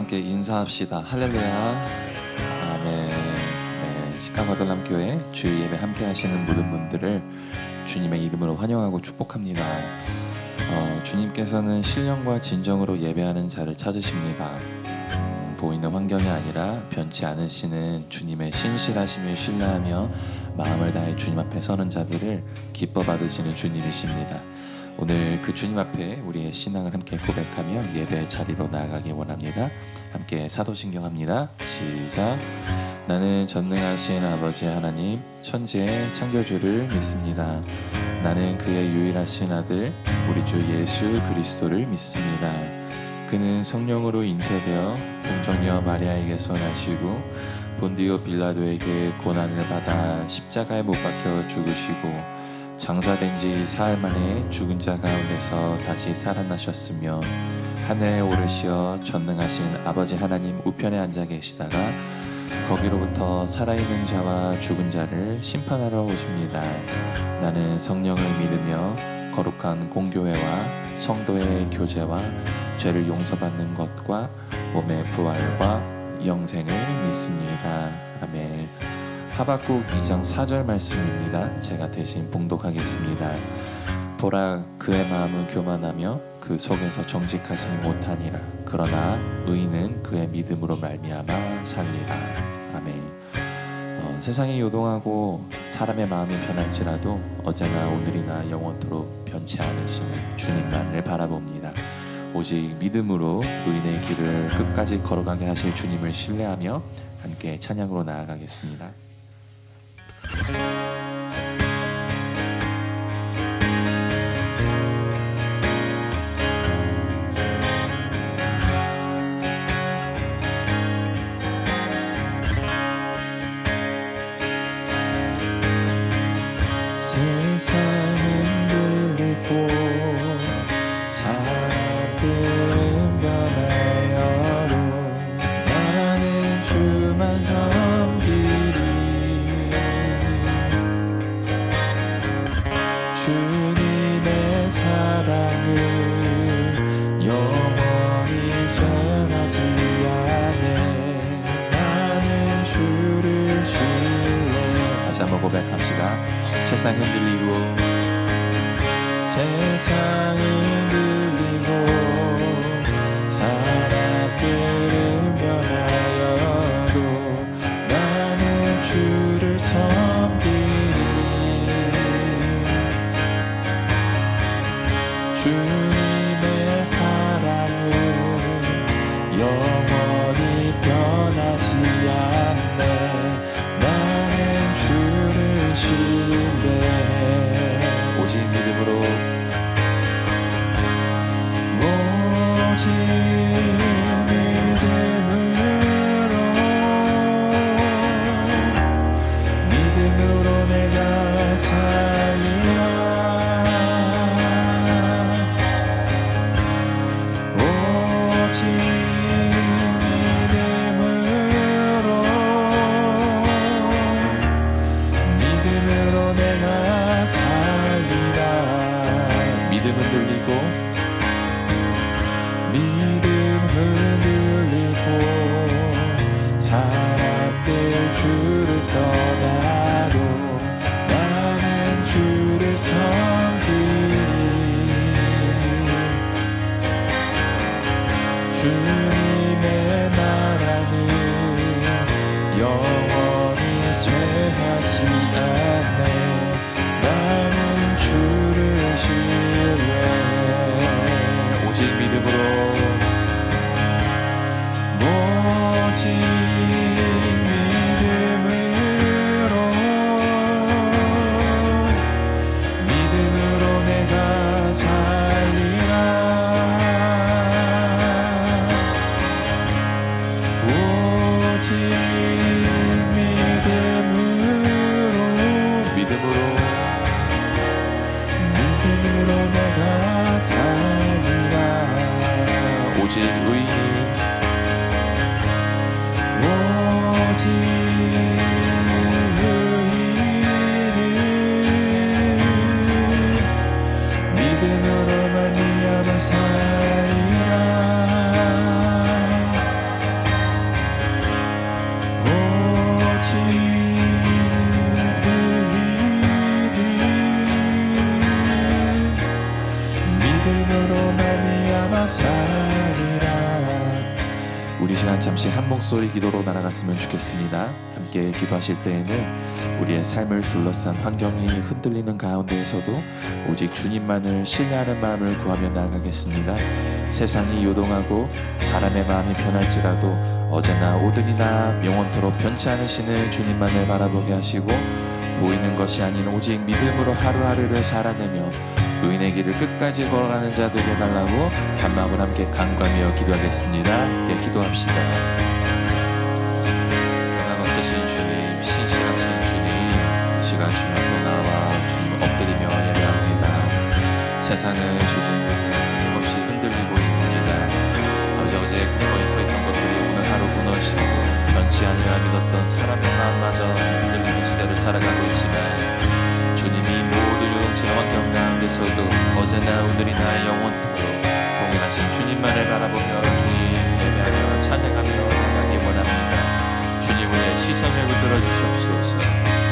함께 인사합시다. 할렐루야. 아멘. 네, 시카고들람교회 주일 예배 함께 하시는 모든 분들을 주님의 이름으로 환영하고 축복합니다. 주님께서는 신령과 진정으로 예배하는 자를 찾으십니다. 보이는 환경이 아니라 변치 않으시는 주님의 신실하심을 신뢰하며 마음을 다해 주님 앞에 서는 자들을 기뻐 받으시는 주님이십니다. 오늘 그 주님 앞에 우리의 신앙을 함께 고백하며 예배 자리로 나아가기 원합니다. 함께 사도신경 합니다. 시작. 나는 전능하신 아버지 하나님 천지의 창조주를 믿습니다. 나는 그의 유일하신 아들 우리 주 예수 그리스도를 믿습니다. 그는 성령으로 잉태되어 동정녀 마리아에게서 나시고 본디오 빌라도에게 고난을 받아 십자가에 못 박혀 죽으시고 장사된 지 사흘 만에 죽은 자 가운데서 다시 살아나셨으며 하늘에 오르시어 전능하신 아버지 하나님 우편에 앉아 계시다가 거기로부터 살아있는 자와 죽은 자를 심판하러 오십니다. 나는 성령을 믿으며 거룩한 공교회와 성도의 교제와 죄를 용서받는 것과 몸의 부활과 영생을 믿습니다. 아멘. 하박국 2장 4절 말씀입니다. 제가 대신 봉독하겠습니다. 보라, 그의 마음은 교만하며 그 속에서 정직하지 못하니라. 그러나 의인은 그의 믿음으로 말미암아 살리라. 아멘. 세상이 요동하고 사람의 마음이 변할지라도 어제나 오늘이나 영원토록 변치 않으시는 주님만을 바라봅니다. 오직 믿음으로 의인의 길을 끝까지 걸어가게 하실 주님을 신뢰하며 함께 찬양으로 나아가겠습니다. 세상은 들리고 사람들은 변하여도 나는 주만 섬기리. 주님의 사랑은 영원히 변하지 않네. 나는 주를 신뢰. 다시 한번 고백합시다. 세상 흔들리고 세상은 들리고 사람들은 변하여도 나는 주를 섬기리. 주님의 사랑은 영원히 변하지 않네. 나는 주를 신뢰해. 오직 믿음으로 오직 믿음으로 내가 살리라. 오직 믿음으로 내가 살리라. 믿음 흔들리고 믿음 흔들리고 사람들 주를 떠나도 나는 주를 섬기리. 주님의 나라는 영원히 쇠하지 않네. 나는 주를 신뢰해. 오직 믿음으로 오직 믿음으로 내가 살리라. 오직 믿음으로 내가 살리라. 오직 의인 오직 의인은 믿음으로 말미암아 살리라. 시간 잠시 한 목소리 기도로 날아갔으면 좋겠습니다. 함께 기도하실 때에는 우리의 삶을 둘러싼 환경이 흔들리는 가운데에서도 오직 주님만을 신뢰하는 마음을 구하며 나아가겠습니다. 세상이 요동하고 사람의 마음이 변할지라도 어제나 오늘이나 영원토록 변치 않으시는 주님만을 바라보게 하시고 보이는 것이 아닌 오직 믿음으로 하루하루를 살아내며 의인의 길을 끝까지 걸어가는 자 되게 해달라고 한 마음을 함께 간구하며 기도하겠습니다. 함께 기도합시다. 변함없으신 주님, 신실하신 주님, 이 시간 주님 앞에 나와 주님 엎드리며 예배합니다. 세상은 주님 힘없이 흔들리고 있습니다. 아버지, 어제 굳건히 서 있던 것들이 오늘 하루 무너지고 변치 아니라 믿었던 사람의 마음마저 흔들리는 시대를 살아가고 있지만 주님이 모든 요동체 환경 가운데서도 어제나 오늘이나 영원토록 동일하신 주님만을 바라보며 주님 예배하며 찬양하며 나가기 원합니다. 주님 우리의 시선을 붙들어 주시옵소서.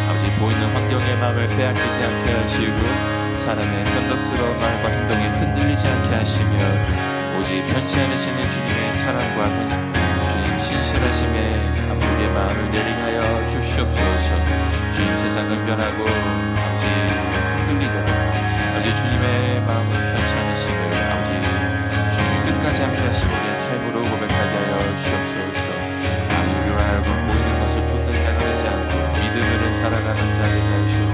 아버지, 보이는 환경의 마음을 빼앗기지 않게 하시고 사람의 변덕스러운 말과 행동에 흔들리지 않게 하시며 오직 변치 않으시는 주님의 사랑과 주님 신실하심에 우리의 마음을 내리게 하여 주시옵소서. 주님, 세상은 변하고 아버지 흔들리도록 아버지 주님의 마음을 변치 않으심을 아버지 주님이 끝까지 함께 하신 우리의 삶으로 고백하게 하여 주시옵소서. 아버지, 우리로 하여금 보이는 것을 쫓는 자가 되지 않고 믿음으로 살아가는 자 되게 하시고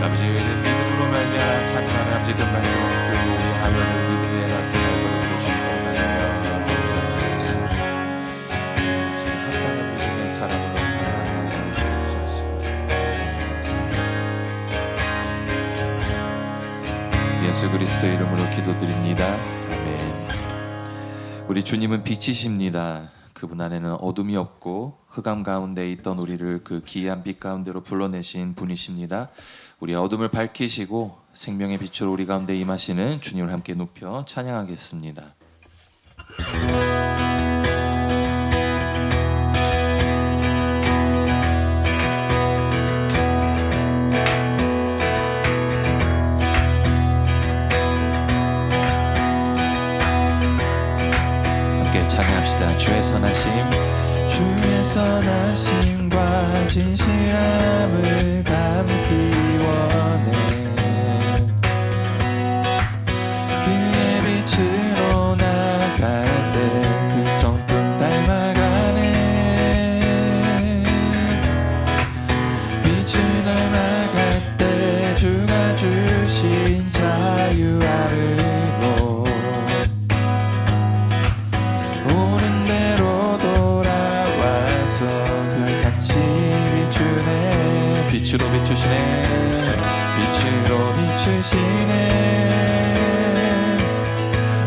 아버지, 우리는 믿음으로 말미암아 살아가는 아버지 그 말씀 붙들고 우리 하루를 믿음의 같은 얼굴로 주님을 하여 주시옵소서. 합당한 믿음의 사람으로 살아가게 하여 주시옵소서. 예수 그리스도 이름으로 기도드립니다. 아멘. 우리 주님은 빛이십니다. 그분 안에는 어둠이 없고 흑암 가운데 있던 우리를 그 기이한 빛 가운데로 불러내신 분이십니다. 우리 어둠을 밝히시고 생명의 빛으로 우리 가운데 임하시는 주님을 함께 높여 찬양하겠습니다. 찬양합시다. 주의 선하심, 주의 선하심과 진실함을 담기 원해. 그의 빛으로 나갈 때 그 성품 닮아가네. 빛을 닮아갈 때 주가 주신 자유 아래로 오는 대로 돌아와서 별같이 비추네. 빛으로 비추시네. 빛으로 비추시네.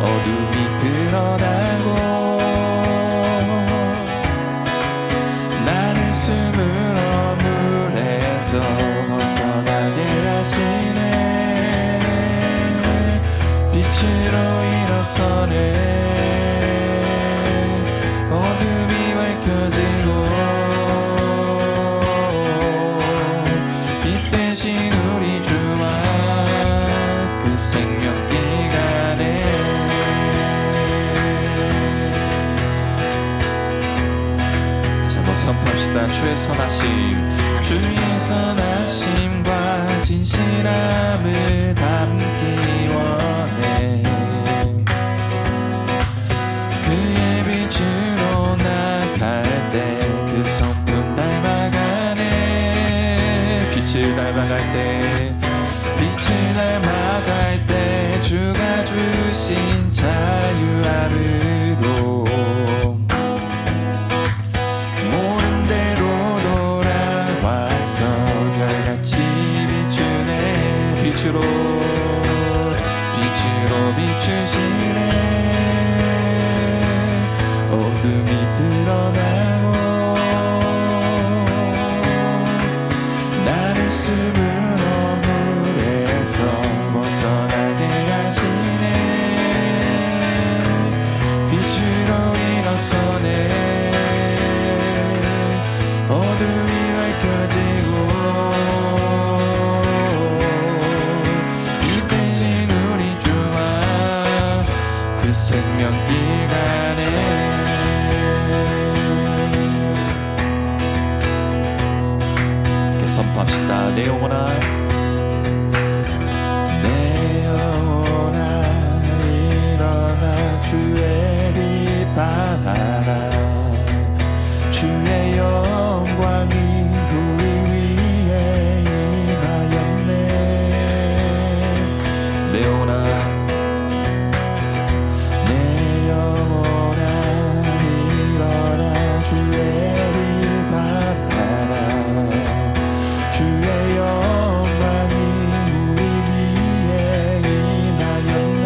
어둠이 드러나고 나를 숨을 어물에서 벗어나게 하시네. 빛으로 일어서네. 어둠이 밝혀지고 빛 대신 우리 주와 그 생명길 가네. 다시 한번 선포합시다. 주의 선하심, 주의 선하심과 진실함을 담기 원해. 그의 빛으로 나갈 때 그 성품 닮아가네. 빛을 닮아갈 때, 빛을 닮아갈 때 주가 주신 자유 아래로 모른 대로 돌아와서 별같이 비추네. 빛으로 비추시네. 어둠이 드러나고 나를 숨을 어물에서 벗어나게 하시네. 빛으로 일어서네. 어둠이 밝혀지고 빛 대신 우리 주와 그 생명길 가네. 영혼아 내 영혼아 일어나 주의 빛 발하라 주의 영광이 우리 위에 임하였네 내 영혼아 내 영혼아 일어나 주의 빛 발하라 주의 영광이 우리 위에 임하였네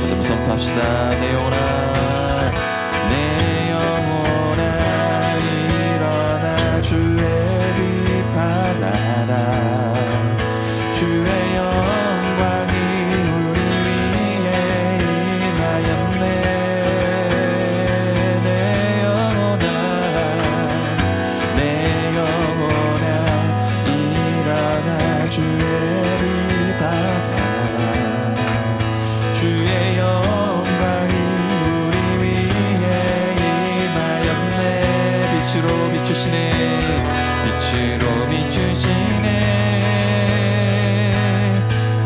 다시 한번 선포합시다. 내 영혼아 내 영혼아 일어나 주의 빛 발하라 주의 영광이 우리 위에 임하였네 내 영혼아 일어나 주의 빛 발하라 주의 영광이 우리 위에 임하였네 빛으로 비추시네 빛으로 비추시네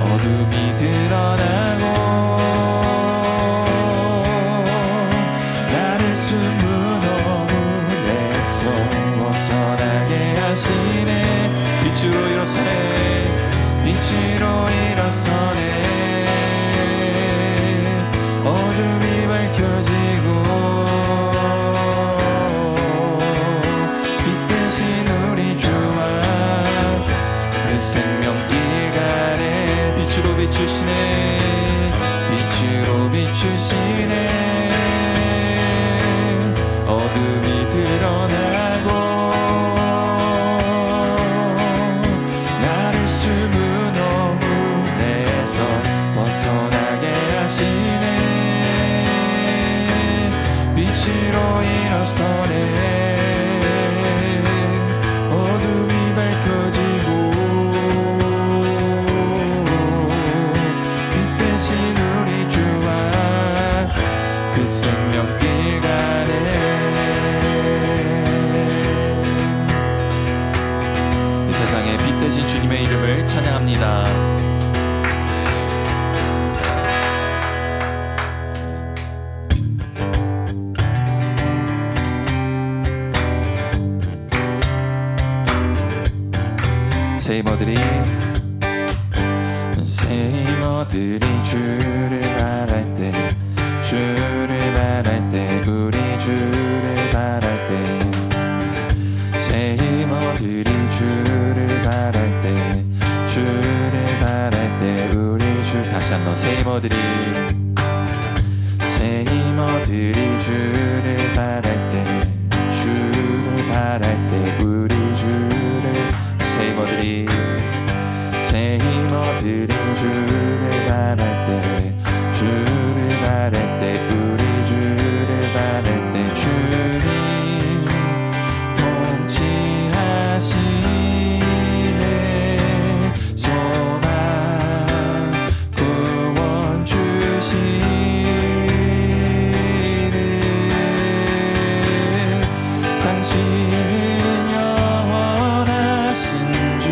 어둠이 드러나고 나를 숨은 어둠에서 벗어나게 하시네 빛으로 일어서네 빛으로 일어서네 어둠이 밝혀지고 빛 대신 우리 주와 그 생명길 가래 빛으로 비추시네 빛으로 비추시네 어둠이 드러나고 나를 숨은 어둠에서 벗어나게 하시네 빛으로 일어서네 어둠이 밝혀지고 빛 대신 우리 주와 그 생명길 가네 이 세상에 빛 대신 주님의 이름을 찬양합니다. 세이머들이 주를 바랄 때 주를 바랄 때 우리 주를 바랄 때 새 힘어들이 주를 바랄 때 주를 바랄 때 우리 주 다시 한번 세이머들이 새 힘어들이 주를 바랄 때 주를 바랄 때 우리 주를 세이머들이 새 힘어들이 주를 바랄 때 주를 바랄 때 우리 주를 바랄 때 주님 통치하시네 소망 구원 주시네 당신은 영원하신 주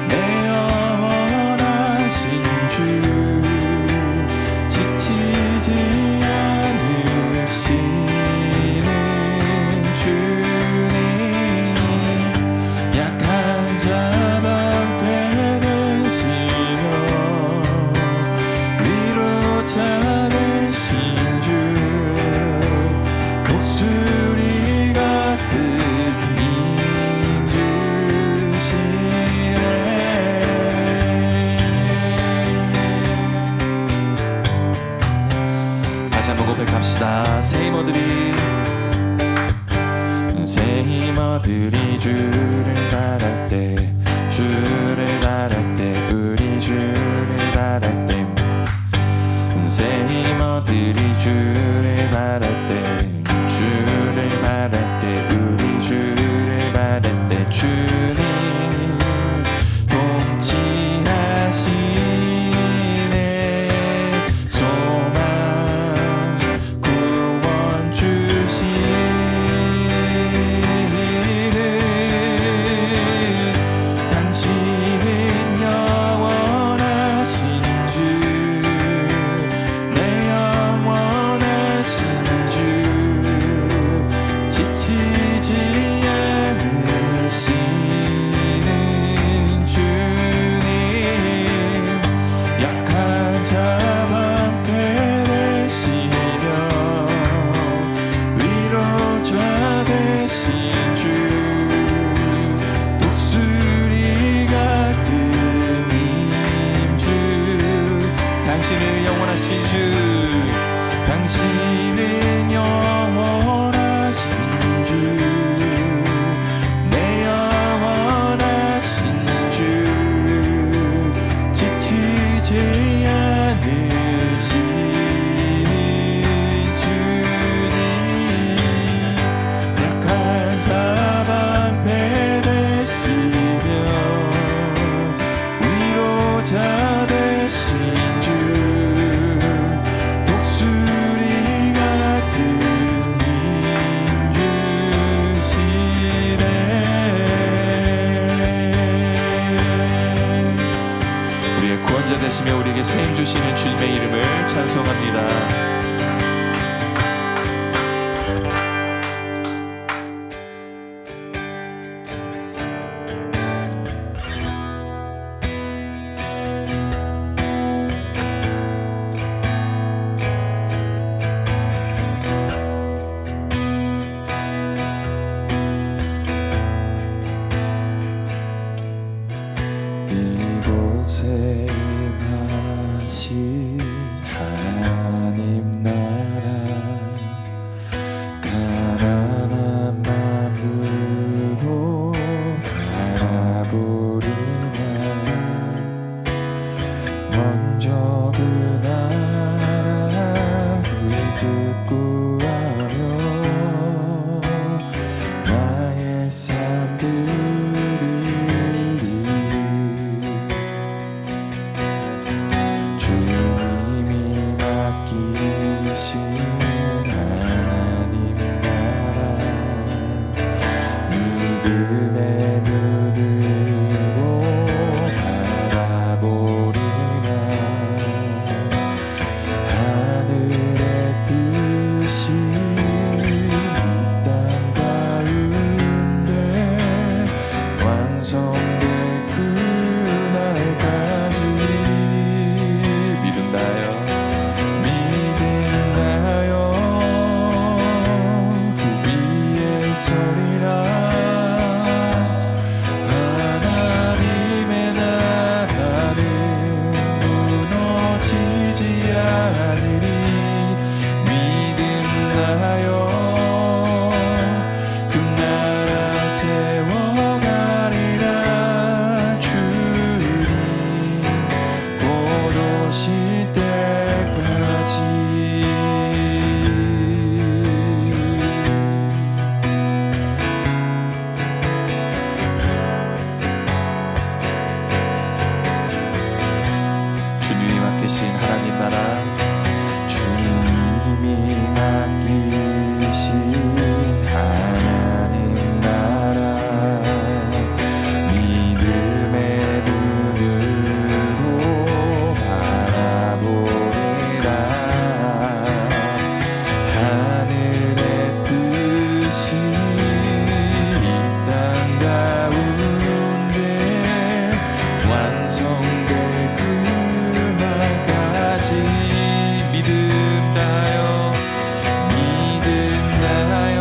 내 영원하신 주 지치지 않으시는 주님 약한 자 방패 되시며 위로자 되신 주 목소리 같은 힘 주시네 다시 한번 고백합시다. 세이머들이 새 힘어들이 주를 바랄 때 주를 바랄 때 우리 주를 바랄 때 새 힘어들이 주를 바랄 때 주를 바랄 때 우리 주를 바랄 때 주님 통치하시네 소망 구원 주시네 살아계시며 우리에게 새 힘 주시는 주님의 이름을 찬송합니다. 이곳에 임하신 하나님 나라 가난한 마음으로 바라보리라. 먼저 그 나라 불뜻 구하며 나의 삶들이 주님이 맡기신 하나님 나라 믿음의 눈으로 바라보리라. 하늘의 뜻이 이 땅 가운데 완성될 그날까지 믿음나요 그 위에 서리라. 하나님의 나라는 무너지지 않으리. 믿음나요 그 나라 세워가리라. 주님 곧 오실 때까지. 주님이 맡기신 하나님 나라 주님이 맡기신 하나님 나라 믿음의 눈으로 바라보리라. 하늘의 뜻이 이 땅 가운데 완성될 그날까지. 믿음나요 믿음나요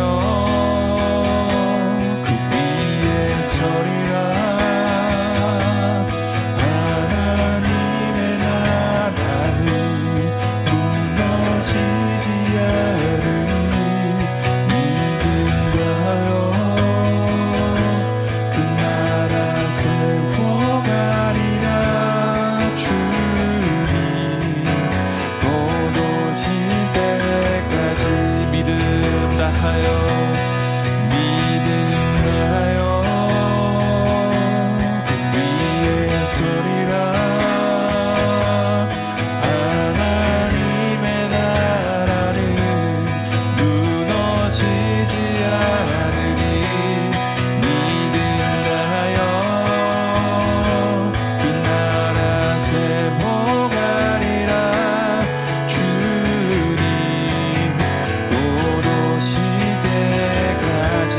그 위에 서리라. 하나님의 나라는 무너지지 않으니. 믿음나요 그 나라 세워가리라. 주님 곧 오실 때까지. 믿음나요 믿음나요 그 위에 서리라. 하나님의 나라는 무너지지 않으니. 믿음나요 그 나라 세워가리라. 주님 곧 오실 때까지.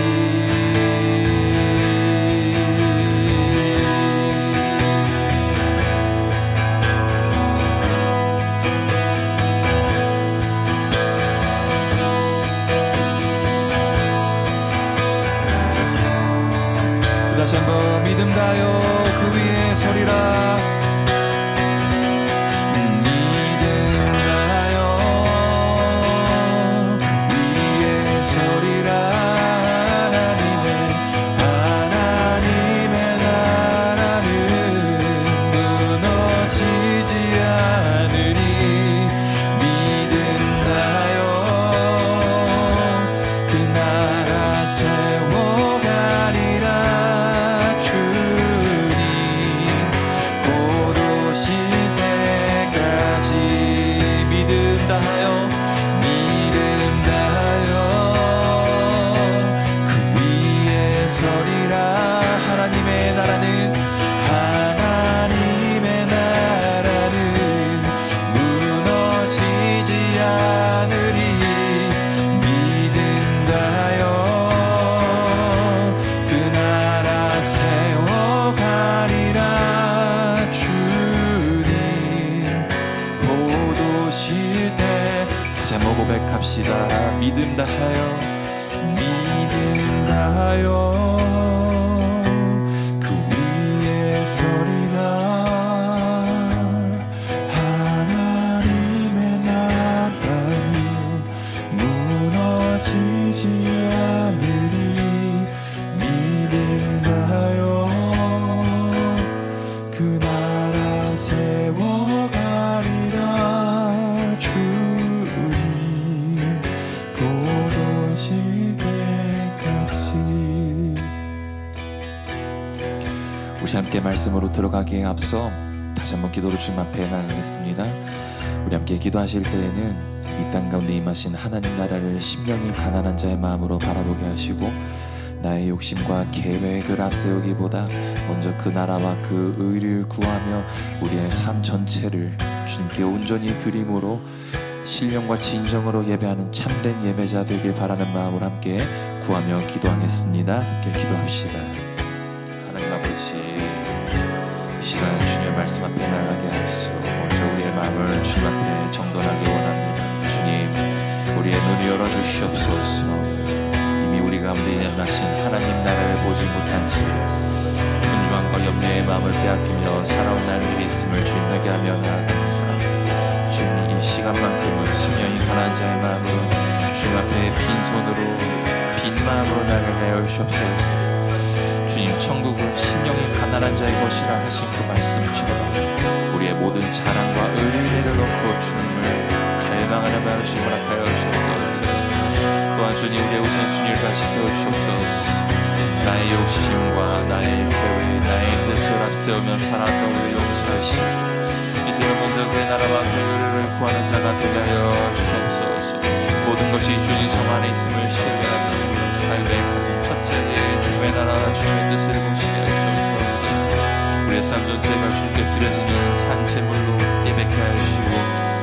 다시 한번 믿음다요 그 위에 서리라. 믿음나요 그 위에 서리라. 하나님의 나라는 무너지지 않으니. 믿음나요 그 나라 세워가리라. 주님 곧 기도합시다. 믿음 다하여 믿음 다하여 그 위에 서리라. 하나님의 나라는 무너지지 않으리. 믿음 다하여 그 나라 세워가리라. 주님 곧 오실 때까지. 우리 함께 말씀으로 들어가기에 앞서 다시 한번 기도로 주님 앞에 나가겠습니다. 우리 함께 기도하실 때에는 이 땅 가운데 임하신 하나님 나라를 심령이 가난한 자의 마음으로 바라보게 하시고, 나의 욕심과 계획을 앞세우기보다 먼저 그 나라와 그 의를 구하며 우리의 삶 전체를 주님께 온전히 드림으로 신령과 진정으로 예배하는 참된 예배자 되길 바라는 마음으로 함께 구하며 기도하겠습니다. 함께 기도합시다. 하나님 아버지, 이 시간 주님의 말씀 앞에 나가게 하시오. 먼저 우리의 마음을 주님 앞에 정돈하기 원합니다. 주님, 우리의 눈을 열어주시옵소서. 이미 우리 가운데 임하신 하나님 나라를 보지 못한 채 분주함과 염려의 마음을 빼앗기며 살아온 날들이 있음을 주님 회개하며 나아갑니다. 주님, 이 시간만큼은 심령이 가난한 자의 마음으로 주님 앞에 빈손으로 빈 마음으로 나가게 하여 주시옵소서. 주님, 천국은 심령이 가난한 자의 것이라 하신 그 말씀처럼 우리의 모든 자랑과 의를 내려놓고 주님을 갈망하는 마음을 주님 허락하여 주옵소서. 또한 주님, 우리의 우선순위를 다시 세워주옵소서. 나의 욕심과 나의 계획, 나의 뜻을 앞세우며 살아왔던 우리를 용서하시고 이제는 먼저 그의 나라와 그의 의를 구하는 자가 되게 하여 주옵소서. 모든 것이 주님 성 안에 있음을 신뢰하며 우리의 삶의 가장 첫째에 주님의 나라, 주님의 뜻을 공시게 하여 주옵소서. 우리의 삶 전체가 주님께 드려지는 산제물로 예배케 하여 주시고,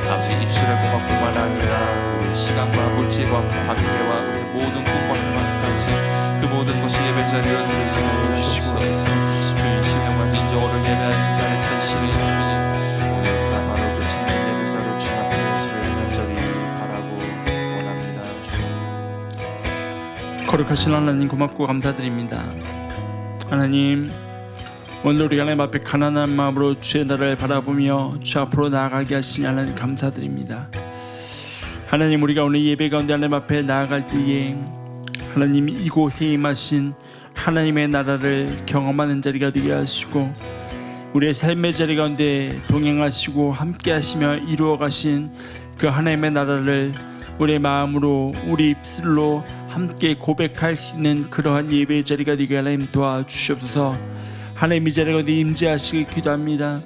아버지 입술의 고맙고만 아니라 우리의 시간과 물질과 관계와 우리의 모든 꿈과 희망까지 그 모든 것이 예배자리로 드려지게 하여 주옵소서. 주님, 신령과 진정으로 예배하는 자를 찾으시는 주님, 오늘 바로 그 참된 예배자로 주님 앞에 예수를 간절히 바라고 원합니다. 주님, 거룩하신 하나님, 고맙고 감사드립니다. 하나님, 오늘 우리 하나님 앞에 가난한 마음으로 주의 나라를 바라보며 주 앞으로 나아가게 하시니 하나님 감사드립니다. 하나님, 우리가 오늘 예배 가운데 하나님 앞에 나아갈 때에 하나님 이곳에 임하신 하나님의 나라를 경험하는 자리가 되게 하시고, 우리의 삶의 자리 가운데 동행하시고 함께 하시며 이루어 가신 그 하나님의 나라를 우리의 마음으로 우리 입술로 함께 고백할 수 있는 그러한 예배의 자리가 되게 하나님 도와주시옵소서. 하나님, 이 자리 가운데 임재하시길 기도합니다.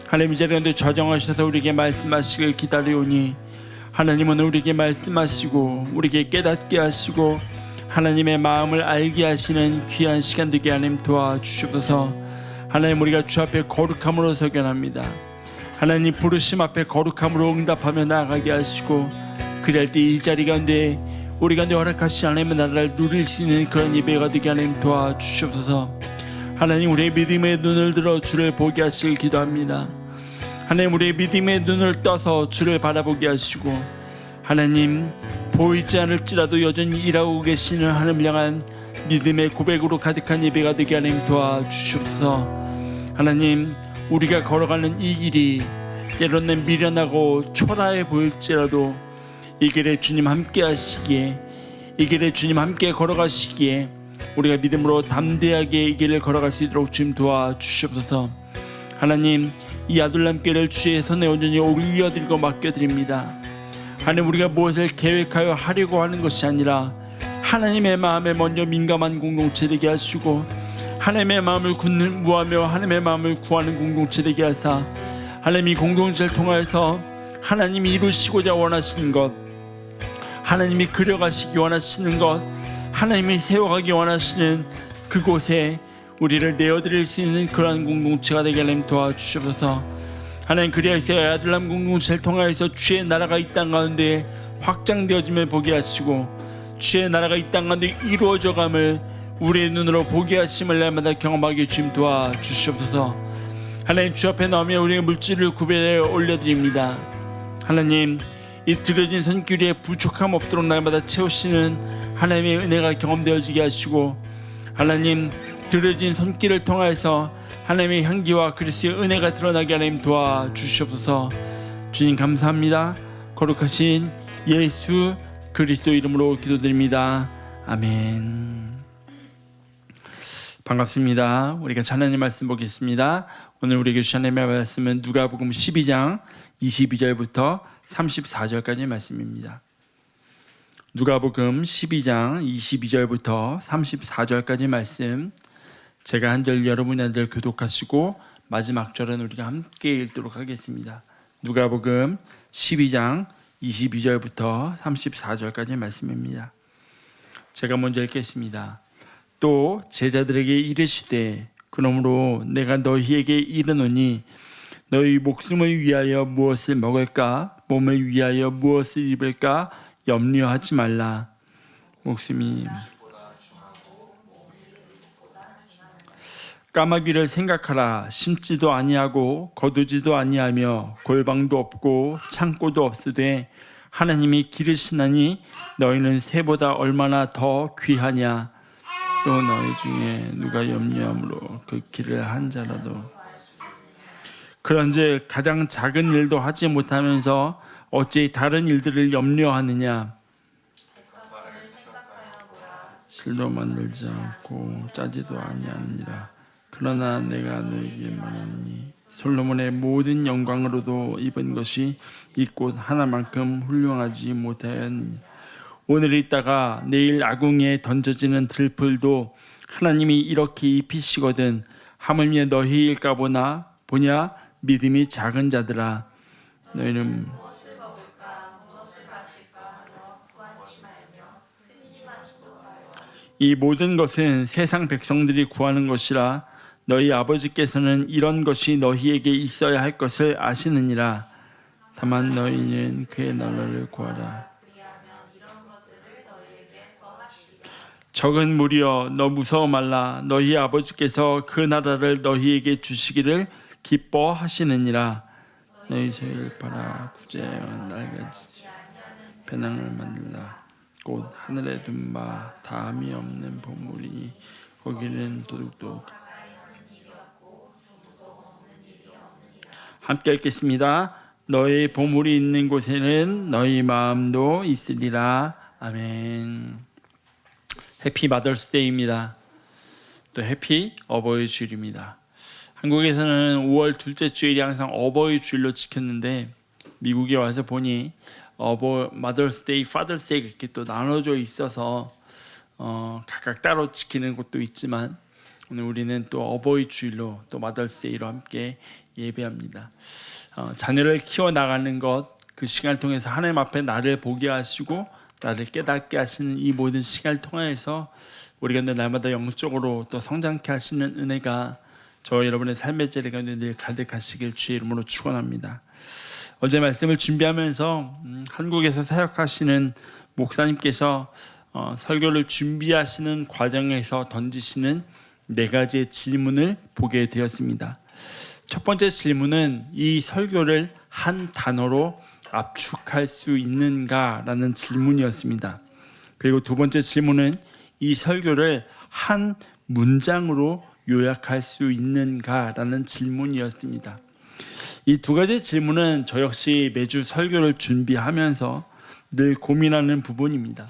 하나님, 이 자리 가운데 저정하셔서 우리에게 말씀하시길 기다리오니 하나님은 우리에게 말씀하시고 우리에게 깨닫게 하시고 하나님의 마음을 알게 하시는 귀한 시간 되게 하나님 도와주시옵소서. 하나님, 우리가 주 앞에 거룩함으로 서견합니다. 하나님, 부르심 앞에 거룩함으로 응답하며 나아가게 하시고, 그럴 때 이 자리 가운데 우리 가운데 허락하신 하나님의 나라를 누릴 수 있는 그런 예배가 되게 하나님 도와주시옵소서. 하나님, 우리의 믿음의 눈을 들어 주를 보게 하시길 기도합니다. 하나님, 우리의 믿음의 눈을 떠서 주를 바라보게 하시고, 하나님, 보이지 않을지라도 여전히 일하고 계시는 하나님을 향한 믿음의 고백으로 가득한 예배가 되게 하나님 도와주시옵소서. 하나님, 우리가 걸어가는 이 길이 때로는 미련하고 초라해 보일지라도 이 길에 주님 함께 하시기에, 이 길에 주님 함께 걸어가시기에 우리가 믿음으로 담대하게 이 길을 걸어갈 수 있도록 주님 도와주시옵소서. 하나님, 이 아둘람교회를 주의 손에 온전히 올려드리고 맡겨드립니다. 하나님, 우리가 무엇을 계획하여 하려고 하는 것이 아니라 하나님의 마음에 먼저 민감한 공동체 되게 하시고, 하나님의 마음을 구하며 하나님의 마음을 구하는 공동체 되게 하사, 하나님 이 공동체를 통해서 하나님이 이루시고자 원하시는 것, 하나님이 그려가시기 원하시는 것, 하나님이 세워가기 원하시는 그곳에 우리를 내어드릴 수 있는 그러한 공동체가 되게 하나님 도와주시옵소서. 하나님, 그리하여서 아들람 공동체를 통하여서 주의 나라가 이 땅 가운데 확장되어짐을 보게 하시고, 주의 나라가 이 땅 가운데 이루어져감을 우리의 눈으로 보게 하심을 날마다 경험하게 주님 도와주시옵소서. 하나님, 주 앞에 나오며 우리의 물질을 구별해 올려드립니다. 하나님, 이 들어진 손길에 부족함 없도록 날마다 채우시는 하나님의 은혜가 경험되어지게 하시고, 하나님 들어진 손길을 통해서 하나님의 향기와 그리스도의 은혜가 드러나게 하나님 도와주시옵소서. 주님 감사합니다. 거룩하신 예수 그리스도 이름으로 기도드립니다. 아멘. 반갑습니다. 우리가 하나님 말씀 보겠습니다. 오늘 우리에게 주신 하나님의 말씀은 누가복음 12장 22절부터 34절까지의 말씀입니다. 누가복음 12장 22절부터 34절까지 말씀, 제가 한 절 여러분이 한 절 교독하시고 마지막 절은 우리가 함께 읽도록 하겠습니다. 누가복음 12장 22절부터 34절까지의 말씀입니다. 제가 먼저 읽겠습니다. 또 제자들에게 이르시되 그러므로 내가 너희에게 이르노니 너희 목숨을 위하여 무엇을 먹을까 몸을 위하여 무엇을 입을까 염려하지 말라. 목숨이 까마귀를 생각하라. 심지도 아니하고 거두지도 아니하며 골방도 없고 창고도 없으되 하나님이 기르시나니 너희는 새보다 얼마나 더 귀하냐. 또 너희 중에 누가 염려함으로 그 길을 한 자라도 그런즉 가장 작은 일도 하지 못하면서 어찌 다른 일들을 염려하느냐. 실도 만들지 않고 짜지도 아니하느니라. 그러나 내가 너에게 말하노니 솔로몬의 모든 영광으로도 입은 것이 이 꽃 하나만큼 훌륭하지 못하였느냐. 오늘 있다가 내일 아궁이에 던져지는 들풀도 하나님이 이렇게 입히시거든 하물며 너희일까 보냐 믿음이 작은 자들아. 너희는 이 모든 것은 세상 백성들이 구하는 것이라. 너희 아버지께서는 이런 것이 너희에게 있어야 할 것을 아시느니라. 다만 너희는 그의 나라를 구하라. 적은 무리여 너 무서워 말라. 너희 아버지께서 그 나라를 너희에게 주시기를 기뻐하시느니라. 너희 소유를 팔아 구제하여 낡아지지 배낭을 만들라. 곧 하늘에 둔 바 다함이 없는 보물이니 거기는 도둑도. 함께 읽겠습니다. 너희 보물이 있는 곳에는 너희 마음도 있으리라. 아멘. 해피 마더스데이입니다. 또 해피 어버이 주일입니다. 한국에서는 5월 둘째 주일이 항상 어버이 주일로 지켰는데 미국에 와서 보니 마더스데이, 파더스데이 이렇게 또 나눠져 있어서 각각 따로 지키는 곳도 있지만 오늘 우리는 또 어버이 주일로 또 마더스데이로 함께 예배합니다. 자녀를 키워나가는 것, 그 시간을 통해서 하나님 앞에 나를 보게 하시고 나를 깨닫게 하시는 이 모든 시간을 통해서 우리가 날마다 영적으로 또 성장케 하시는 은혜가 저 여러분의 삶의 자리 가운데 늘 가득하시길 주의 이름으로 축원합니다. 어제 말씀을 준비하면서 한국에서 사역하시는 목사님께서 설교를 준비하시는 과정에서 던지시는 4가지의 질문을 보게 되었습니다. 첫 번째 질문은 이 설교를 한 단어로 압축할 수 있는가라는 질문이었습니다. 그리고 두 번째 질문은 이 설교를 한 문장으로 요약할 수 있는가라는 질문이었습니다. 이 2가지 질문은 저 역시 매주 설교를 준비하면서 늘 고민하는 부분입니다.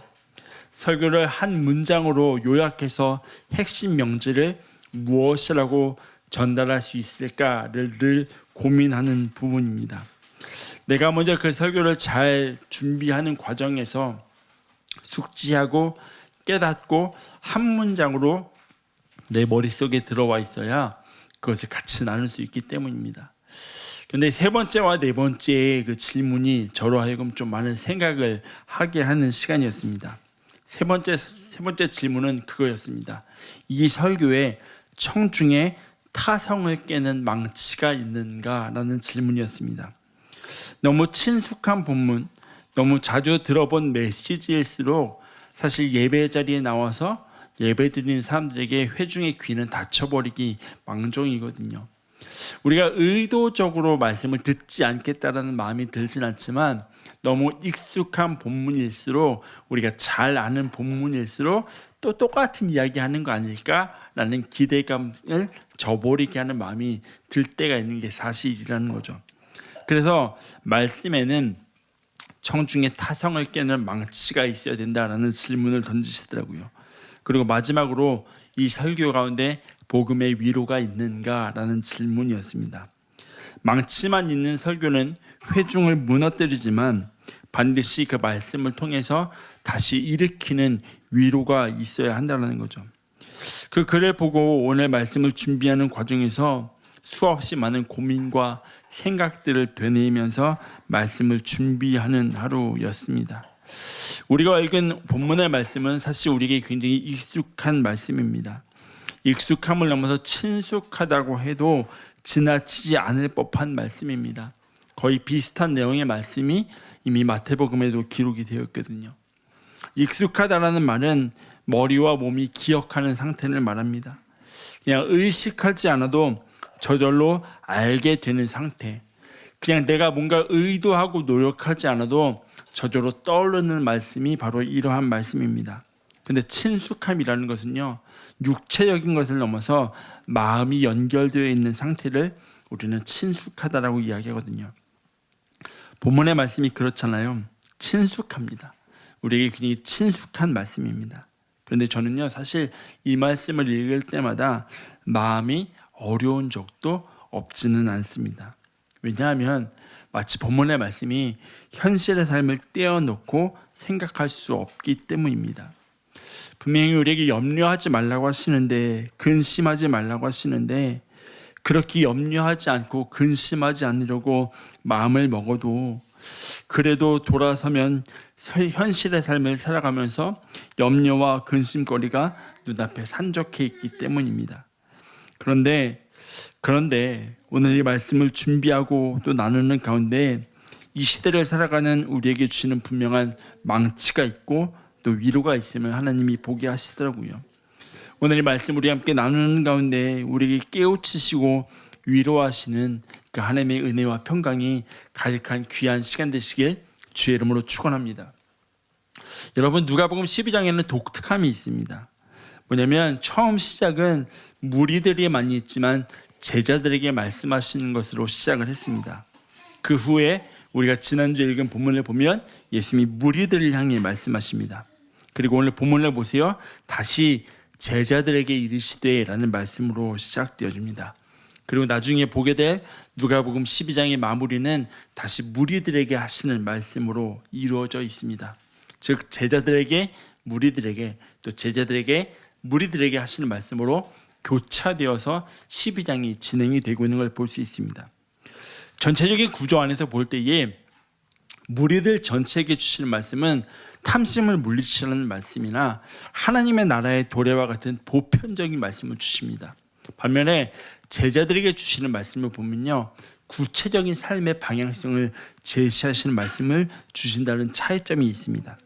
설교를 한 문장으로 요약해서 핵심 명제를 무엇이라고 전달할 수 있을까를 늘 고민하는 부분입니다. 내가 먼저 그 설교를 잘 준비하는 과정에서 숙지하고 깨닫고 한 문장으로 내 머릿속에 들어와 있어야 그것을 같이 나눌 수 있기 때문입니다. 그런데 3번째와 4번째의 그 질문이 저로 하여금 좀 많은 생각을 하게 하는 시간이었습니다. 세 번째 질문은 그거였습니다. 이 설교에 청중의 타성을 깨는 망치가 있는가라는 질문이었습니다. 너무 친숙한 본문, 너무 자주 들어본 메시지일수록 사실 예배 자리에 나와서 예배 드리는 사람들에게 회중의 귀는 닫혀버리기 망정이거든요. 우리가 의도적으로 말씀을 듣지 않겠다라는 마음이 들진 않지만 너무 익숙한 본문일수록 우리가 잘 아는 본문일수록 또 똑같은 이야기 하는 거 아닐까라는 기대감을 저버리게 하는 마음이 들 때가 있는 게 사실이라는 거죠. 그래서 말씀에는 청중의 타성을 깨는 망치가 있어야 된다라는 질문을 던지시더라고요. 그리고 마지막으로 이 설교 가운데 복음의 위로가 있는가라는 질문이었습니다. 망치만 있는 설교는 회중을 무너뜨리지만 반드시 그 말씀을 통해서 다시 일으키는 위로가 있어야 한다는 거죠. 그 글을 보고 오늘 말씀을 준비하는 과정에서 수없이 많은 고민과 생각들을 되뇌이면서 말씀을 준비하는 하루였습니다. 우리가 읽은 본문의 말씀은 사실 우리에게 굉장히 익숙한 말씀입니다. 익숙함을 넘어서 친숙하다고 해도 지나치지 않을 법한 말씀입니다. 거의 비슷한 내용의 말씀이 이미 마태복음에도 기록이 되어 있거든요. 익숙하다라는 말은 머리와 몸이 기억하는 상태를 말합니다. 그냥 의식하지 않아도 저절로 알게 되는 상태. 그냥 내가 뭔가 의도하고 노력하지 않아도 저절로 떠오르는 말씀이 바로 이러한 말씀입니다. 근데 친숙함이라는 것은요, 육체적인 것을 넘어서 마음이 연결되어 있는 상태를 우리는 친숙하다라고 이야기하거든요. 본문의 말씀이 그렇잖아요. 친숙합니다. 우리에게 굉장히 친숙한 말씀입니다. 그런데 저는요, 사실 이 말씀을 읽을 때마다 마음이 어려운 적도 없지는 않습니다. 왜냐하면 마치 본문의 말씀이 현실의 삶을 떼어놓고 생각할 수 없기 때문입니다. 분명히 우리에게 염려하지 말라고 하시는데, 근심하지 말라고 하시는데, 그렇게 염려하지 않고 근심하지 않으려고 마음을 먹어도 그래도 돌아서면 현실의 삶을 살아가면서 염려와 근심거리가 눈앞에 산적해 있기 때문입니다. 그런데 오늘 이 말씀을 준비하고 또 나누는 가운데 이 시대를 살아가는 우리에게 주시는 분명한 망치가 있고 또 위로가 있음을 하나님이 보게 하시더라고요. 오늘 이 말씀 우리 함께 나누는 가운데 우리에게 깨우치시고 위로하시는 그 하나님의 은혜와 평강이 가득한 귀한 시간 되시길 주의 이름으로 축원합니다. 여러분, 누가복음 12장에는 독특함이 있습니다. 뭐냐면 처음 시작은 무리들이 많이 있지만 제자들에게 말씀하시는 것으로 시작을 했습니다. 그 후에 우리가 지난주에 읽은 본문을 보면 예수님이 무리들을 향해 말씀하십니다. 그리고 오늘 본문을 보세요. 다시 제자들에게 이르시되 라는 말씀으로 시작되어집니다. 그리고 나중에 보게 될 누가복음 12장의 마무리는 다시 무리들에게 하시는 말씀으로 이루어져 있습니다. 즉 제자들에게 무리들에게 또 제자들에게 무리들에게 하시는 말씀으로 교차되어서 12장이 진행이 되고 있는 걸 볼 수 있습니다. 전체적인 구조 안에서 볼 때에 무리들 전체에게 주시는 말씀은 탐심을 물리치라는 말씀이나 하나님의 나라의 도래와 같은 보편적인 말씀을 주십니다. 반면에 제자들에게 주시는 말씀을 보면요, 구체적인 삶의 방향성을 제시하시는 말씀을 주신다는 차이점이 있습니다.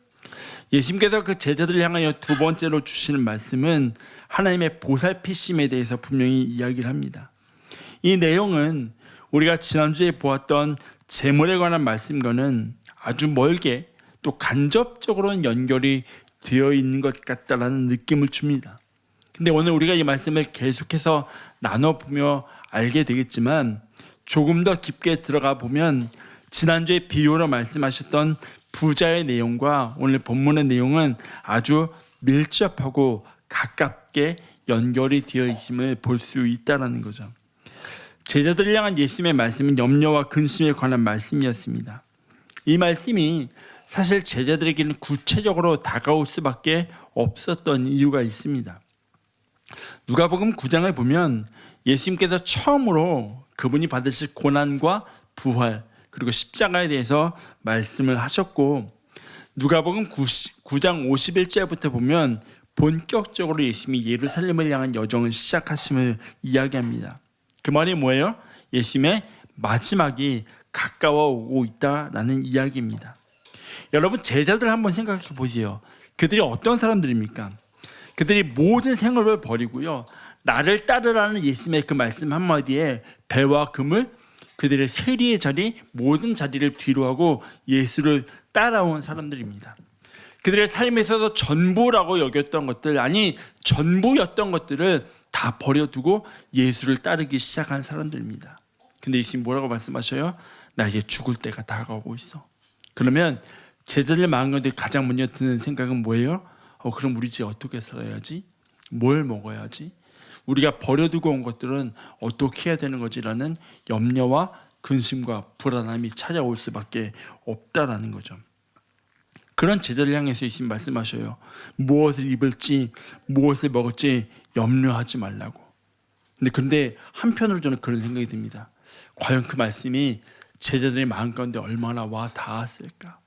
예수님께서 그 제자들을 향하여 두 번째로 주시는 말씀은 하나님의 보살피심에 대해서 분명히 이야기를 합니다. 이 내용은 우리가 지난주에 보았던 재물에 관한 말씀과는 아주 멀게 또 간접적으로는 연결이 되어 있는 것 같다라는 느낌을 줍니다. 근데 오늘 우리가 이 말씀을 계속해서 나눠보며 알게 되겠지만 조금 더 깊게 들어가 보면 지난주에 비유로 말씀하셨던 부자의 내용과 오늘 본문의 내용은 아주 밀접하고 가깝게 연결이 되어 있음을 볼 수 있다는 거죠. 제자들을 향한 예수님의 말씀은 염려와 근심에 관한 말씀이었습니다. 이 말씀이 사실 제자들에게는 구체적으로 다가올 수밖에 없었던 이유가 있습니다. 누가복음 9장을 보면 예수님께서 처음으로 그분이 받으실 고난과 부활 그리고 십자가에 대해서 말씀을 하셨고, 누가복음 9장 51절부터 보면 본격적으로 예수님이 예루살렘을 향한 여정을 시작하심을 이야기합니다. 그 말이 뭐예요? 예수님의 마지막이 가까워 오고 있다라는 이야기입니다. 여러분, 제자들 한번 생각해 보세요. 그들이 어떤 사람들입니까? 그들이 모든 생업을 버리고요, 나를 따르라는 예수님의 그 말씀 한마디에 배와 금을 그들의 세리의 자리 모든 자리를 뒤로하고 예수를 따라온 사람들입니다. 그들의 삶에 있어서 전부라고 여겼던 것들, 아니 전부였던 것들을 다 버려두고 예수를 따르기 시작한 사람들입니다. 근데 예수님 뭐라고 말씀하셔요? 나 이제 죽을 때가 다가오고 있어. 그러면 제자들 마음 가운데 가장 먼저 드는 생각은 뭐예요? 그럼 우리 이제 어떻게 살아야지? 뭘 먹어야지? 우리가 버려두고 온 것들은 어떻게 해야 되는 거지라는 염려와 근심과 불안함이 찾아올 수밖에 없다라는 거죠. 그런 제자를 향해서 예수님 말씀하셔요. 무엇을 입을지 무엇을 먹을지 염려하지 말라고. 근데 한편으로 저는 그런 생각이 듭니다. 과연 그 말씀이 제자들의 마음 가운데 얼마나 와 닿았을까?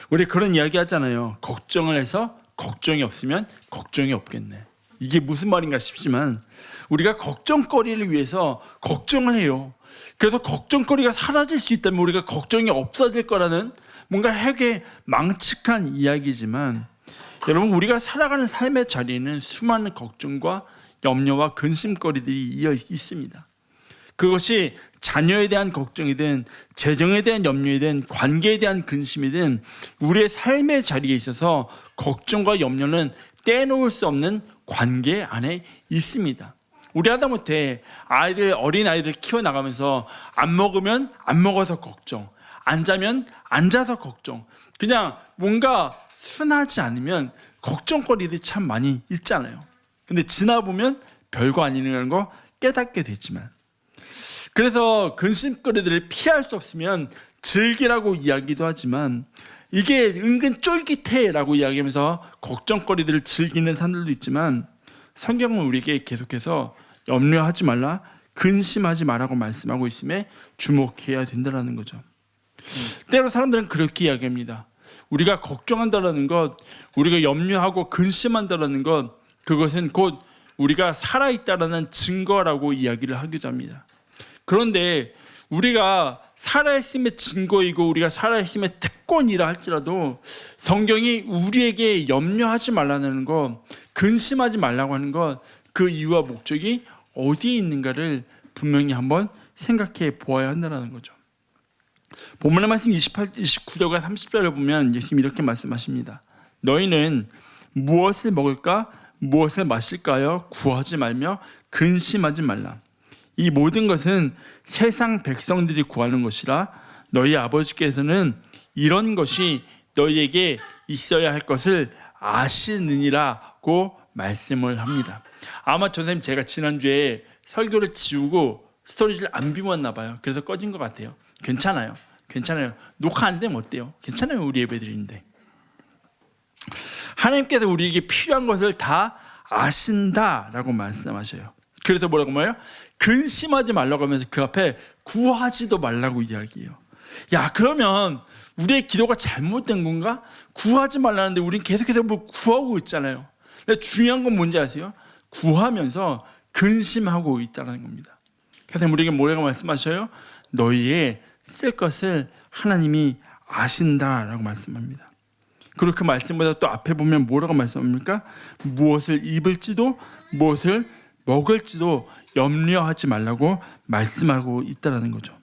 우리 그런 이야기 하잖아요. 걱정을 해서 걱정이 없으면 걱정이 없겠네. 이게 무슨 말인가 싶지만 우리가 걱정거리를 위해서 걱정을 해요. 그래서 걱정거리가 사라질 수 있다면 우리가 걱정이 없어질 거라는 뭔가 핵의 망측한 이야기지만, 여러분 우리가 살아가는 삶의 자리에는 수많은 걱정과 염려와 근심거리들이 이어 있습니다. 그것이 자녀에 대한 걱정이든 재정에 대한 염려이든 관계에 대한 근심이든 우리의 삶의 자리에 있어서 걱정과 염려는 떼놓을 수 없는 관계 안에 있습니다. 우리 하다못해 어린 아이들 키워나가면서 안 먹으면 안 먹어서 걱정, 안 자면 안 자서 걱정, 그냥 뭔가 순하지 않으면 걱정거리들이 참 많이 있잖아요. 근데 지나보면 별거 아니라는 거 깨닫게 됐지만, 그래서 근심거리들을 피할 수 없으면 즐기라고 이야기도 하지만 이게 은근 쫄깃해라고 이야기하면서 걱정거리들을 즐기는 사람들도 있지만, 성경은 우리에게 계속해서 염려하지 말라, 근심하지 말라고 말씀하고 있음에 주목해야 된다는 거죠. 때로 사람들은 그렇게 이야기합니다. 우리가 걱정한다는 것, 우리가 염려하고 근심한다는 것, 그것은 곧 우리가 살아있다라는 증거라고 이야기를 하기도 합니다. 그런데 우리가 살아있음의 증거이고 우리가 살아있음의 특권이라 할지라도 성경이 우리에게 염려하지 말라는 것, 근심하지 말라고 하는 것, 그 이유와 목적이 어디에 있는가를 분명히 한번 생각해 보아야 한다는 거죠. 본문의 말씀 29절과 30절을 보면 예수님이 이렇게 말씀하십니다. 너희는 무엇을 먹을까 무엇을 마실까요? 구하지 말며 근심하지 말라. 이 모든 것은 세상 백성들이 구하는 것이라 너희 아버지께서는 이런 것이 너희에게 있어야 할 것을 아시느니라고 말씀을 합니다. 아마 선생님 제가 지난주에 설교를 지우고 스토리지를 안 비웠나 봐요. 그래서 꺼진 것 같아요. 괜찮아요. 녹화 안 되면 어때요? 괜찮아요. 우리 예배드리는데. 하나님께서 우리에게 필요한 것을 다 아신다라고 말씀하셔요. 그래서 뭐라고 말해요? 근심하지 말라고 하면서 그 앞에 구하지도 말라고 이야기해요. 야, 그러면 우리의 기도가 잘못된 건가? 구하지 말라는데 우리는 계속해서 뭘 구하고 있잖아요. 근데 중요한 건 뭔지 아세요? 구하면서 근심하고 있다는 겁니다. 그래서 우리에게 뭐라고 말씀하셔요? 너희의 쓸 것을 하나님이 아신다라고 말씀합니다. 그리고 그 말씀보다 또 앞에 보면 뭐라고 말씀합니까? 무엇을 입을지도 무엇을 먹을지도 염려하지 말라고 말씀하고 있다는 거죠.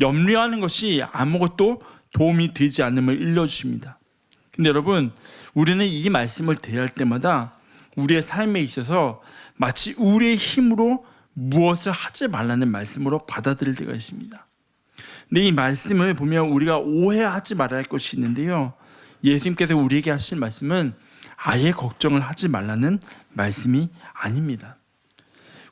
염려하는 것이 아무것도 도움이 되지 않음을 일러주십니다. 근데 여러분, 우리는 이 말씀을 대할 때마다 우리의 삶에 있어서 마치 우리의 힘으로 무엇을 하지 말라는 말씀으로 받아들일 때가 있습니다. 근데 이 말씀을 보면 우리가 오해하지 말아야 할 것이 있는데요, 예수님께서 우리에게 하신 말씀은 아예 걱정을 하지 말라는 말씀이 아닙니다.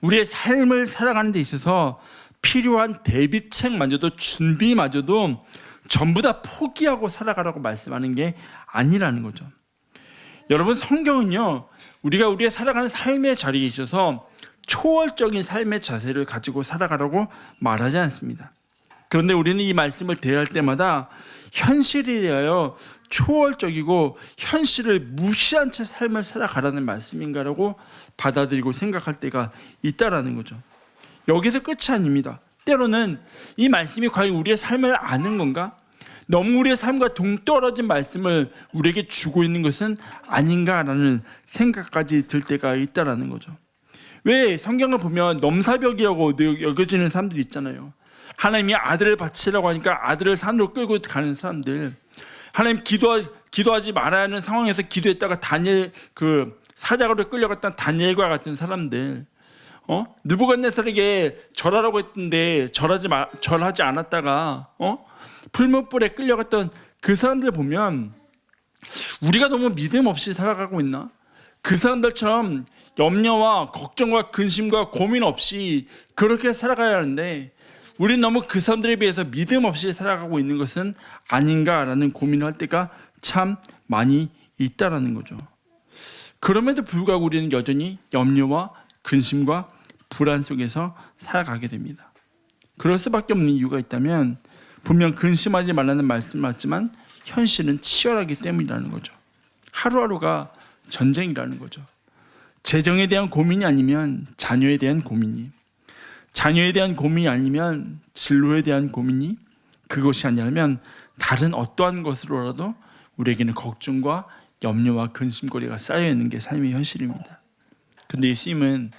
우리의 삶을 살아가는 데 있어서 필요한 대비책마저도 준비마저도 전부 다 포기하고 살아가라고 말씀하는 게 아니라는 거죠. 여러분, 성경은요, 우리가 우리의 살아가는 삶의 자리에 있어서 초월적인 삶의 자세를 가지고 살아가라고 말하지 않습니다. 그런데 우리는 이 말씀을 대할 때마다 현실에 대하여 초월적이고 현실을 무시한 채 삶을 살아가라는 말씀인가라고 받아들이고 생각할 때가 있다라는 거죠. 여기서 끝이 아닙니다. 때로는 이 말씀이 과연 우리의 삶을 아는 건가? 너무 우리의 삶과 동떨어진 말씀을 우리에게 주고 있는 것은 아닌가라는 생각까지 들 때가 있다라는 거죠. 왜 성경을 보면 넘사벽이라고 여겨지는 사람들이 있잖아요. 하나님이 아들을 바치라고 하니까 아들을 산으로 끌고 가는 사람들, 하나님 기도하지 말아야 하는 상황에서 기도했다가 다니엘 사자가로 끌려갔던 다니엘과 같은 사람들, 느부갓네살에게 절하라고 했는데 절하지 않았다가 풀무불에 끌려갔던 그 사람들 보면 우리가 너무 믿음 없이 살아가고 있나? 그 사람들처럼 염려와 걱정과 근심과 고민 없이 그렇게 살아가야 하는데 우리는 너무 그 사람들에 비해서 믿음 없이 살아가고 있는 것은 아닌가라는 고민을 할 때가 참 많이 있다라는 거죠. 그럼에도 불구하고 우리는 여전히 염려와 근심과 불안 속에서 살아가게 됩니다. 그럴 수밖에 없는 이유가 있다면 분명 근심하지 말라는 말씀 맞지만 현실은 치열하기 때문이라는 거죠. 하루하루가 전쟁이라는 거죠. 재정에 대한 고민이 아니면 자녀에 대한 고민이, 자녀에 대한 고민이 아니면 진로에 대한 고민이, 그것이 아니라면 다른 어떠한 것으로라도 우리에게는 걱정과 염려와 근심거리가 쌓여있는 게 삶의 현실입니다. 근데 예수님은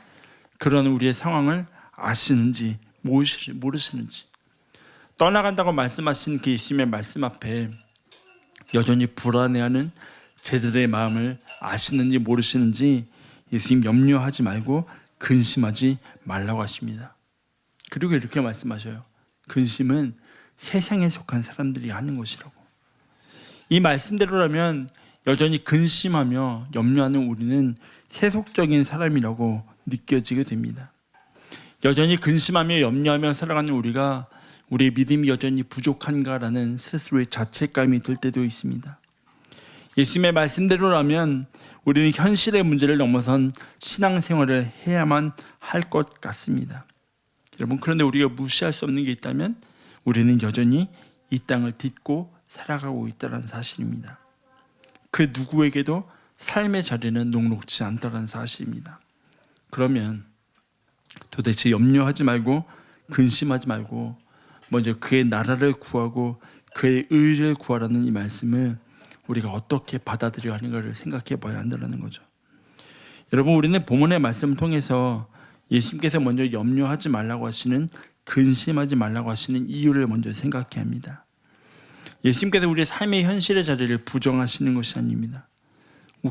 그런 우리의 상황을 아시는지 모르시는지, 떠나간다고 말씀하신 그 예수님의 말씀 앞에 여전히 불안해하는 제자들의 마음을 아시는지 모르시는지 예수님 염려하지 말고 근심하지 말라고 하십니다. 그리고 이렇게 말씀하셔요. 근심은 세상에 속한 사람들이 하는 것이라고. 이 말씀대로라면 여전히 근심하며 염려하는 우리는 세속적인 사람이라고 느껴지게 됩니다. 여전히 근심하며 염려하며 살아가는 우리가 우리의 믿음이 여전히 부족한가라는 스스로의 자책감이 들 때도 있습니다. 예수님의 말씀대로라면 우리는 현실의 문제를 넘어선 신앙생활을 해야만 할 것 같습니다. 여러분, 그런데 우리가 무시할 수 없는 게 있다면 우리는 여전히 이 땅을 딛고 살아가고 있다는 사실입니다. 그 누구에게도 삶의 자리는 녹록지 않다는 사실입니다. 그러면 도대체 염려하지 말고 근심하지 말고 먼저 그의 나라를 구하고 그의 의를 구하라는 이 말씀을 우리가 어떻게 받아들여야 하는가를 생각해 봐야 한다는 거죠. 여러분, 우리는 본문의 말씀을 통해서 예수님께서 먼저 염려하지 말라고 하시는, 근심하지 말라고 하시는 이유를 먼저 생각해야 합니다. 예수님께서 우리의 삶의 현실의 자리를 부정하시는 것이 아닙니다.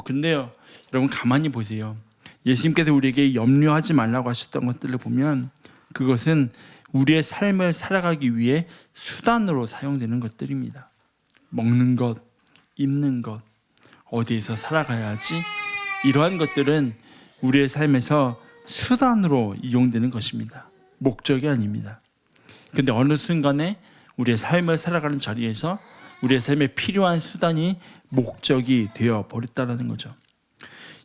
근데요, 여러분 가만히 보세요. 예수님께서 우리에게 염려하지 말라고 하셨던 것들을 보면 그것은 우리의 삶을 살아가기 위해 수단으로 사용되는 것들입니다. 먹는 것, 입는 것, 어디에서 살아가야 하지? 이러한 것들은 우리의 삶에서 수단으로 이용되는 것입니다. 목적이 아닙니다. 근데 어느 순간에 우리의 삶을 살아가는 자리에서 우리의 삶에 필요한 수단이 목적이 되어 버렸다는 거죠.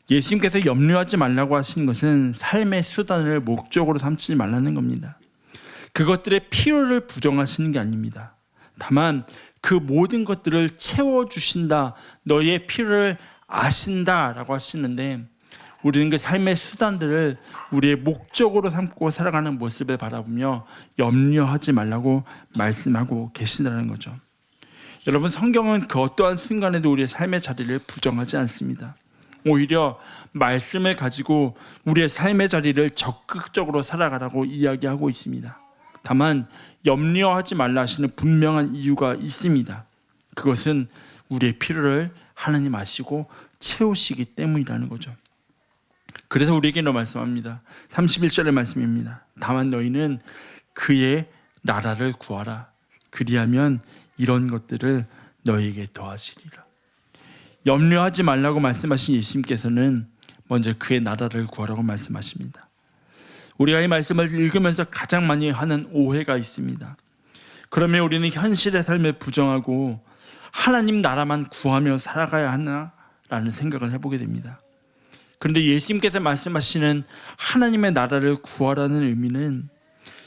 예수님께서 염려하지 말라고 하신 것은 삶의 수단을 목적으로 삼지 말라는 겁니다. 그것들의 필요를 부정하시는 게 아닙니다. 다만 그 모든 것들을 채워주신다, 너의 필요를 아신다라고 하시는데 우리는 그 삶의 수단들을 우리의 목적으로 삼고 살아가는 모습을 바라보며 염려하지 말라고 말씀하고 계신다는 거죠. 여러분, 성경은 그 어떠한 순간에도 우리의 삶의 자리를 부정하지 않습니다. 오히려 말씀을 가지고 우리의 삶의 자리를 적극적으로 살아가라고 이야기하고 있습니다. 다만 염려하지 말라 하시는 분명한 이유가 있습니다. 그것은 우리의 필요를 하나님 아시고 채우시기 때문이라는 거죠. 그래서 우리에게는 말씀합니다. 31절의 말씀입니다. 다만 너희는 그의 나라를 구하라. 그리하면 이런 것들을 너희에게 더하시리라. 염려하지 말라고 말씀하신 예수님께서는 먼저 그의 나라를 구하라고 말씀하십니다. 우리가 이 말씀을 읽으면서 가장 많이 하는 오해가 있습니다. 그러면 우리는 현실의 삶을 부정하고 하나님 나라만 구하며 살아가야 하나라는 생각을 해보게 됩니다. 그런데 예수님께서 말씀하시는 하나님의 나라를 구하라는 의미는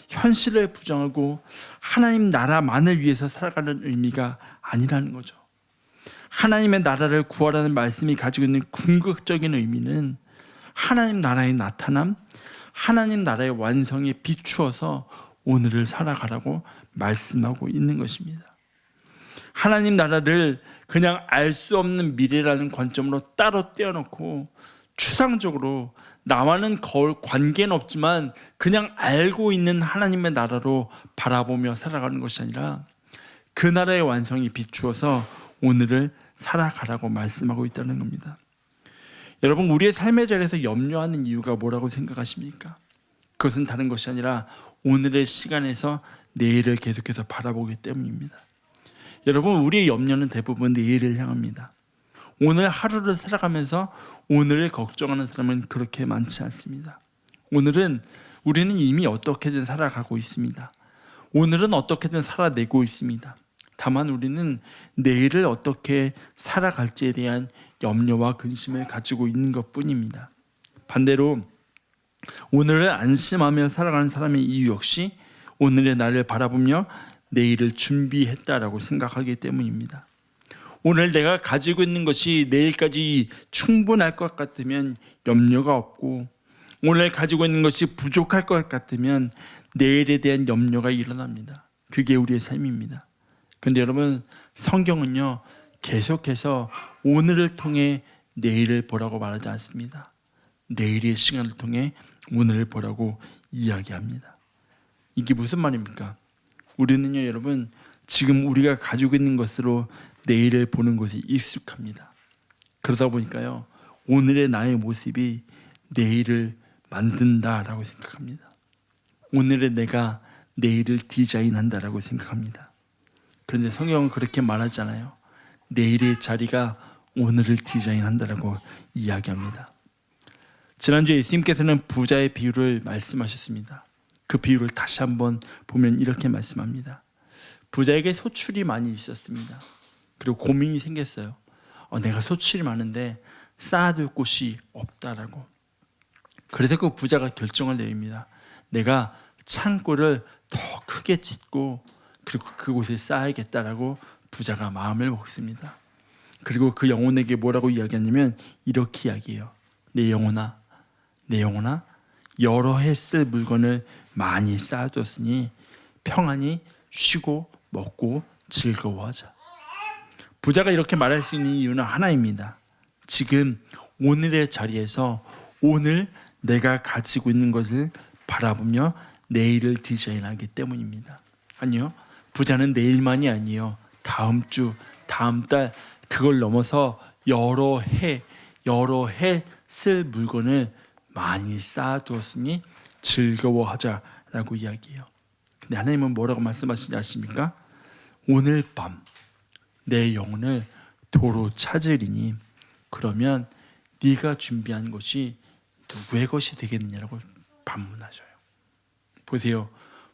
현실을 부정하고 하나님 나라만을 위해서 살아가는 의미가 아니라는 거죠. 하나님의 나라를 구하라는 말씀이 가지고 있는 궁극적인 의미는 하나님 나라의 나타남, 하나님 나라의 완성에 비추어서 오늘을 살아가라고 말씀하고 있는 것입니다. 하나님 나라를 그냥 알 수 없는 미래라는 관점으로 따로 떼어놓고 추상적으로 나와는 관계는 없지만 그냥 알고 있는 하나님의 나라로 바라보며 살아가는 것이 아니라 그 나라의 완성이 비추어서 오늘을 살아가라고 말씀하고 있다는 겁니다. 여러분, 우리의 삶의 자리에서 염려하는 이유가 뭐라고 생각하십니까? 그것은 다른 것이 아니라 오늘의 시간에서 내일을 계속해서 바라보기 때문입니다. 여러분, 우리의 염려는 대부분 내일을 향합니다. 오늘 하루를 살아가면서 오늘을 걱정하는 사람은 그렇게 많지 않습니다. 오늘은 우리는 이미 어떻게든 살아가고 있습니다. 오늘은 어떻게든 살아내고 있습니다. 다만 우리는 내일을 어떻게 살아갈지에 대한 염려와 근심을 가지고 있는 것뿐입니다. 반대로 오늘을 안심하며 살아가는 사람의 이유 역시 오늘의 날을 바라보며 내일을 준비했다라고 생각하기 때문입니다. 오늘 내가 가지고 있는 것이 내일까지 충분할 것 같으면 염려가 없고, 오늘 가지고 있는 것이 부족할 것 같으면 내일에 대한 염려가 일어납니다. 그게 우리의 삶입니다. 그런데 여러분, 성경은요 계속해서 오늘을 통해 내일을 보라고 말하지 않습니다. 내일의 시간을 통해 오늘을 보라고 이야기합니다. 이게 무슨 말입니까? 우리는요 여러분, 지금 우리가 가지고 있는 것으로 내일을 보는 것이 익숙합니다. 그러다 보니까요 오늘의 나의 모습이 내일을 만든다라고 생각합니다. 오늘의 내가 내일을 디자인한다라고 생각합니다. 그런데 성경은 그렇게 말하잖아요. 내일의 자리가 오늘을 디자인한다라고 이야기합니다. 지난주에 예수님께서는 부자의 비유를 말씀하셨습니다. 그 비유를 다시 한번 보면 이렇게 말씀합니다. 부자에게 소출이 많이 있었습니다. 그리고 고민이 생겼어요. 내가 소출이 많은데 쌓아둘 곳이 없다라고. 그래서 그 부자가 결정을 내립니다. 내가 창고를 더 크게 짓고 그리고 그곳에 쌓아야겠다라고 부자가 마음을 먹습니다. 그리고 그 영혼에게 뭐라고 이야기하냐면 이렇게 이야기해요. 내 영혼아 여러 해 쓸 물건을 많이 쌓아뒀으니 평안히 쉬고 먹고 즐거워하자. 부자가 이렇게 말할 수 있는 이유는 하나입니다. 지금 오늘의 자리에서 오늘 내가 가지고 있는 것을 바라보며 내일을 디자인하기 때문입니다. 아니요, 부자는 내일만이 아니에요. 다음 주, 다음 달, 그걸 넘어서 여러 해 쓸 물건을 많이 쌓아두었으니 즐거워하자라고 이야기해요. 근데 하나님은 뭐라고 말씀하시는지 아십니까? 오늘 밤 내 영혼을 도로 찾으리니 그러면 네가 준비한 것이 누구의 것이 되겠느냐라고 반문하셔요. 보세요.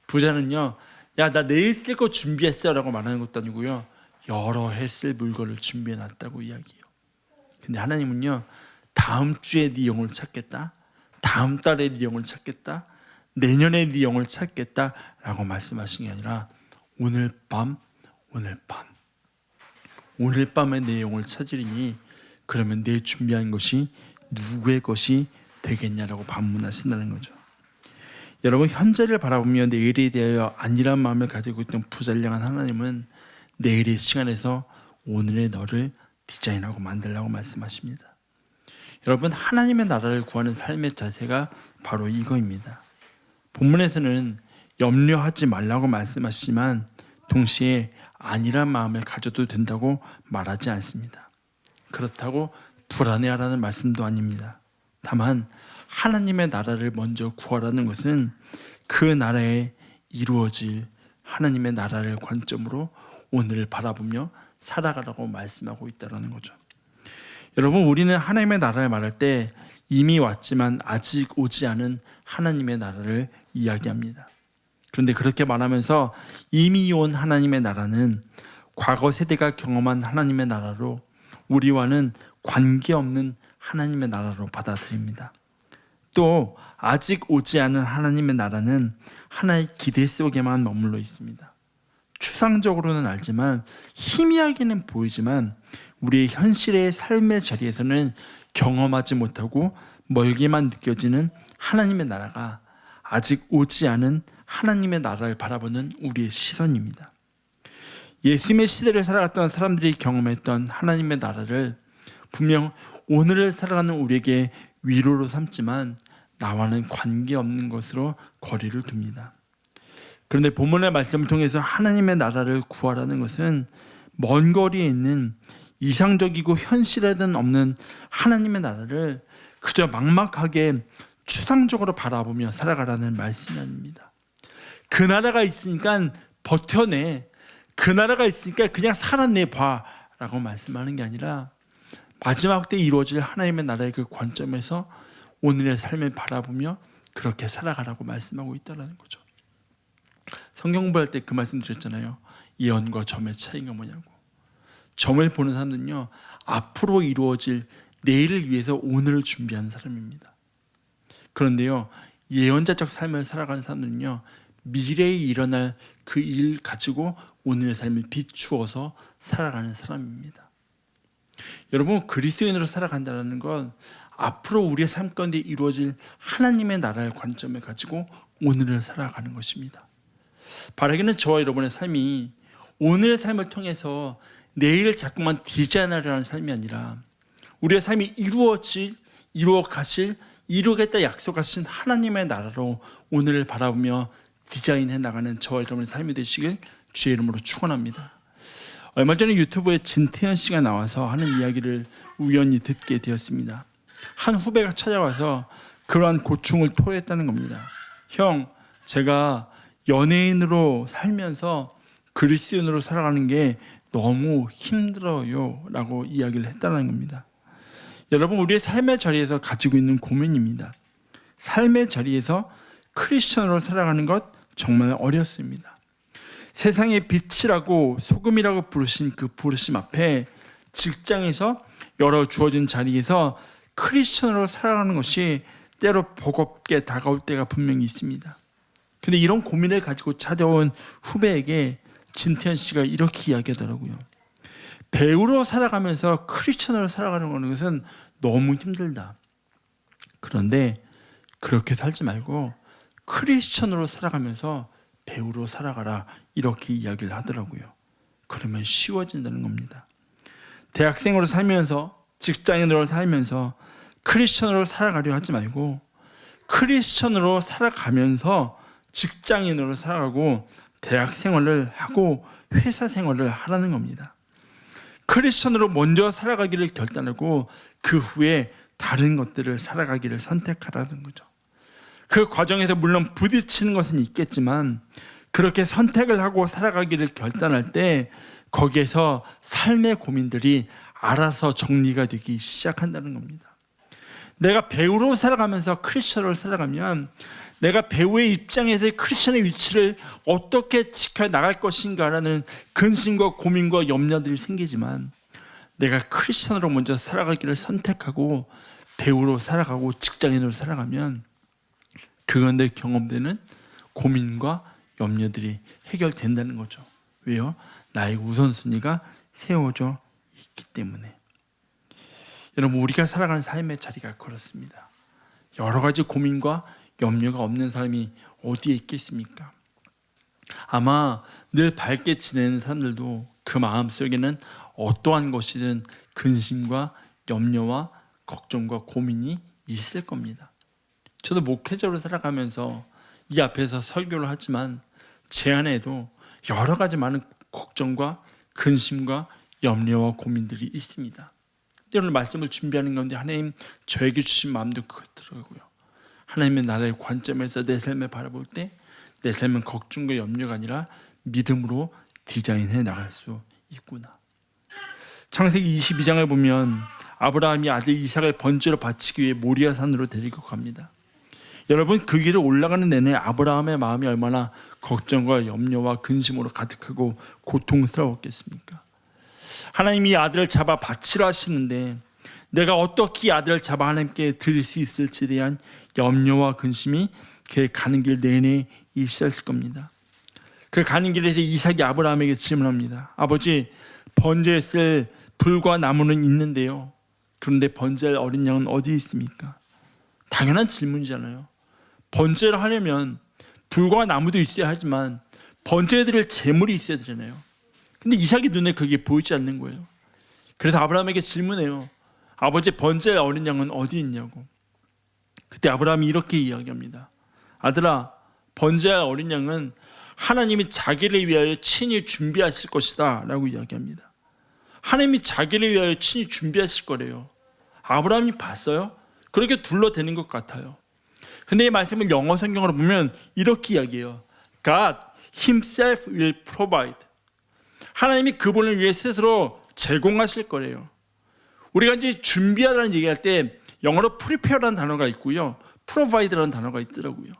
부자는요, 야, 나 내일 쓸 거 준비했어 라고 말하는 것도 아니고요, 여러 해 쓸 물건을 준비해놨다고 이야기해요. 근데 하나님은요, 다음 주에 네 영혼을 찾겠다, 다음 달에 네 영혼을 찾겠다, 내년에 네 영혼을 찾겠다 라고 말씀하신 게 아니라 오늘 밤에 내 영혼을 찾으리니 그러면 내 준비한 것이 누구의 것이 되겠냐라고 반문하신다는 거죠. 여러분, 현재를 바라보며 내일에 대하여 안일한 마음을 가지고 있던 부자를 향한 하나님은 내일의 시간에서 오늘의 너를 디자인하고 만들라고 말씀하십니다. 여러분, 하나님의 나라를 구하는 삶의 자세가 바로 이거입니다. 본문에서는 염려하지 말라고 말씀하시지만 동시에 안일한 마음을 가져도 된다고 말하지 않습니다. 그렇다고 불안해하라는 말씀도 아닙니다. 다만 하나님의 나라를 먼저 구하라는 것은 그 나라에 이루어질 하나님의 나라를 관점으로 오늘을 바라보며 살아가라고 말씀하고 있다는 거죠. 여러분, 우리는 하나님의 나라를 말할 때 이미 왔지만 아직 오지 않은 하나님의 나라를 이야기합니다. 그런데 그렇게 말하면서 이미 온 하나님의 나라는 과거 세대가 경험한 하나님의 나라로 우리와는 관계없는 하나님의 나라로 받아들입니다. 또 아직 오지 않은 하나님의 나라는 하나의 기대 속에만 머물러 있습니다. 추상적으로는 알지만 희미하게는 보이지만 우리의 현실의 삶의 자리에서는 경험하지 못하고 멀게만 느껴지는 하나님의 나라가 아직 오지 않은 하나님의 나라를 바라보는 우리의 시선입니다. 예수님의 시대를 살아갔던 사람들이 경험했던 하나님의 나라를 분명 오늘을 살아가는 우리에게 위로로 삼지만 나와는 관계없는 것으로 거리를 둡니다. 그런데 본문의 말씀을 통해서 하나님의 나라를 구하라는 것은 먼 거리에 있는 이상적이고 현실에는 없는 하나님의 나라를 그저 막막하게 추상적으로 바라보며 살아가라는 말씀이 아닙니다. 그 나라가 있으니까 버텨내, 그 나라가 있으니까 그냥 살아내봐 라고 말씀하는 게 아니라 마지막 때 이루어질 하나님의 나라의 그 관점에서 오늘의 삶을 바라보며 그렇게 살아가라고 말씀하고 있다는 거죠. 성경 공부할 때 그 말씀 드렸잖아요. 예언과 점의 차이가 뭐냐고. 점을 보는 사람들은요, 앞으로 이루어질 내일을 위해서 오늘을 준비하는 사람입니다. 그런데요, 예언자적 삶을 살아가는 사람들은요, 미래에 일어날 그 일 가지고 오늘의 삶을 비추어서 살아가는 사람입니다. 여러분, 그리스도인으로 살아간다는 건 앞으로 우리의 삶 가운데 이루어질 하나님의 나라의 관점을 가지고 오늘을 살아가는 것입니다. 바라기는 저와 여러분의 삶이 오늘의 삶을 통해서 내일을 자꾸만 디자인하려는 삶이 아니라 우리의 삶이 이루겠다 약속하신 하나님의 나라로 오늘을 바라보며 디자인해 나가는 저와 여러분의 삶이 되시길 주의 이름으로 축원합니다. 얼마 전에 유튜브에 진태현 씨가 나와서 하는 이야기를 우연히 듣게 되었습니다. 한 후배가 찾아와서 그러한 고충을 토로했다는 겁니다. 형, 제가 연예인으로 살면서 그리스도인으로 살아가는 게 너무 힘들어요 라고 이야기를 했다는 겁니다. 여러분, 우리의 삶의 자리에서 가지고 있는 고민입니다. 삶의 자리에서 크리스천으로 살아가는 것 정말 어렵습니다. 세상의 빛이라고 소금이라고 부르신 그 부르심 앞에 직장에서 여러 주어진 자리에서 크리스천으로 살아가는 것이 때로 버겁게 다가올 때가 분명히 있습니다. 근데 이런 고민을 가지고 찾아온 후배에게 진태현 씨가 이렇게 이야기하더라고요. 배우로 살아가면서 크리스천으로 살아가는 것은 너무 힘들다. 그런데 그렇게 살지 말고 크리스천으로 살아가면서 배우로 살아가라, 이렇게 이야기를 하더라고요. 그러면 쉬워진다는 겁니다. 대학생으로 살면서, 직장인으로 살면서 크리스천으로 살아가려 하지 말고 크리스천으로 살아가면서 직장인으로 살아가고 대학 생활을 하고 회사 생활을 하라는 겁니다. 크리스천으로 먼저 살아가기를 결단하고 그 후에 다른 것들을 살아가기를 선택하라는 거죠. 그 과정에서 물론 부딪히는 것은 있겠지만 그렇게 선택을 하고 살아가기를 결단할 때 거기에서 삶의 고민들이 알아서 정리가 되기 시작한다는 겁니다. 내가 배우로 살아가면서 크리스천으로 살아가면 내가 배우의 입장에서의 크리스천의 위치를 어떻게 지켜나갈 것인가라는 근심과 고민과 염려들이 생기지만 내가 크리스천으로 먼저 살아가기를 선택하고 배우로 살아가고 직장인으로 살아가면 그건데 경험되는 고민과 염려들이 해결된다는 거죠. 왜요? 나의 우선순위가 세워져 있기 때문에. 여러분, 우리가 살아가는 삶의 자리가 그렇습니다. 여러 가지 고민과 염려가 없는 사람이 어디에 있겠습니까? 아마 늘 밝게 지내는 사람들도 그 마음속에는 어떠한 것이든 근심과 염려와 걱정과 고민이 있을 겁니다. 저도 목회자로 살아가면서 이 앞에서 설교를 하지만 제 안에도 여러 가지 많은 걱정과 근심과 염려와 고민들이 있습니다. 오늘 말씀을 준비하는 가운데 하나님 저에게 주신 마음도 그렇더라고요. 하나님의 나라의 관점에서 내 삶을 바라볼 때 내 삶은 걱정과 염려가 아니라 믿음으로 디자인해 나갈 수 있구나. 창세기 22장을 보면 아브라함이 아들 이삭을 번제로 바치기 위해 모리아 산으로 데리고 갑니다. 여러분, 그 길을 올라가는 내내 아브라함의 마음이 얼마나 걱정과 염려와 근심으로 가득하고 고통스러웠겠습니까? 하나님이 아들을 잡아 바치라 하시는데 내가 어떻게 아들을 잡아 하나님께 드릴 수 있을지에 대한 염려와 근심이 그의 가는 길 내내 있었을 겁니다. 그 가는 길에서 이삭이 아브라함에게 질문합니다. 아버지, 번제에 쓸 불과 나무는 있는데요. 그런데 번제할 어린 양은 어디 있습니까? 당연한 질문이잖아요. 번제를 하려면 불과 나무도 있어야 하지만 번제해드릴 제물이 있어야 되잖아요. 근데 이삭의 눈에 그게 보이지 않는 거예요. 그래서 아브라함에게 질문해요. 아버지, 번제할 어린 양은 어디 있냐고. 그때 아브라함이 이렇게 이야기합니다. 아들아, 번제할 어린 양은 하나님이 자기를 위하여 친히 준비하실 것이다 라고 이야기합니다. 하나님이 자기를 위하여 친히 준비하실 거래요. 아브라함이 봤어요? 그렇게 둘러대는 것 같아요. 근데 이 말씀을 영어 성경으로 보면 이렇게 이야기해요. God himself will provide. 하나님이 그분을 위해 스스로 제공하실 거래요. 우리가 이제 준비하라는 얘기할 때 영어로 prepare라는 단어가 있고요, provide라는 단어가 있더라고요.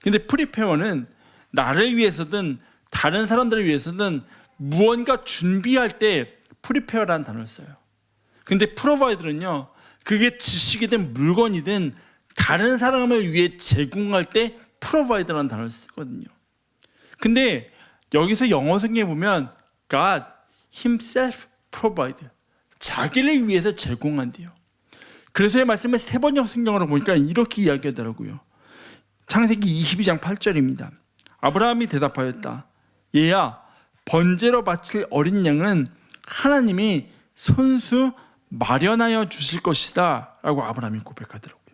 근데 prepare는 나를 위해서든 다른 사람들을 위해서든 무언가 준비할 때 prepare라는 단어를 써요. 근데 provide는요, 그게 지식이든 물건이든 다른 사람을 위해 제공할 때 provide라는 단어를 쓰거든요. 근데 여기서 영어 성경에 보면 God himself provide, 자기를 위해서 제공한대요. 그래서 이 말씀을 세 번역 성경으로 보니까 이렇게 이야기하더라고요. 창세기 22장 8절입니다. 아브라함이 대답하였다. 얘야, 번제로 바칠 어린 양은 하나님이 손수 마련하여 주실 것이다 라고 아브라함이 고백하더라고요.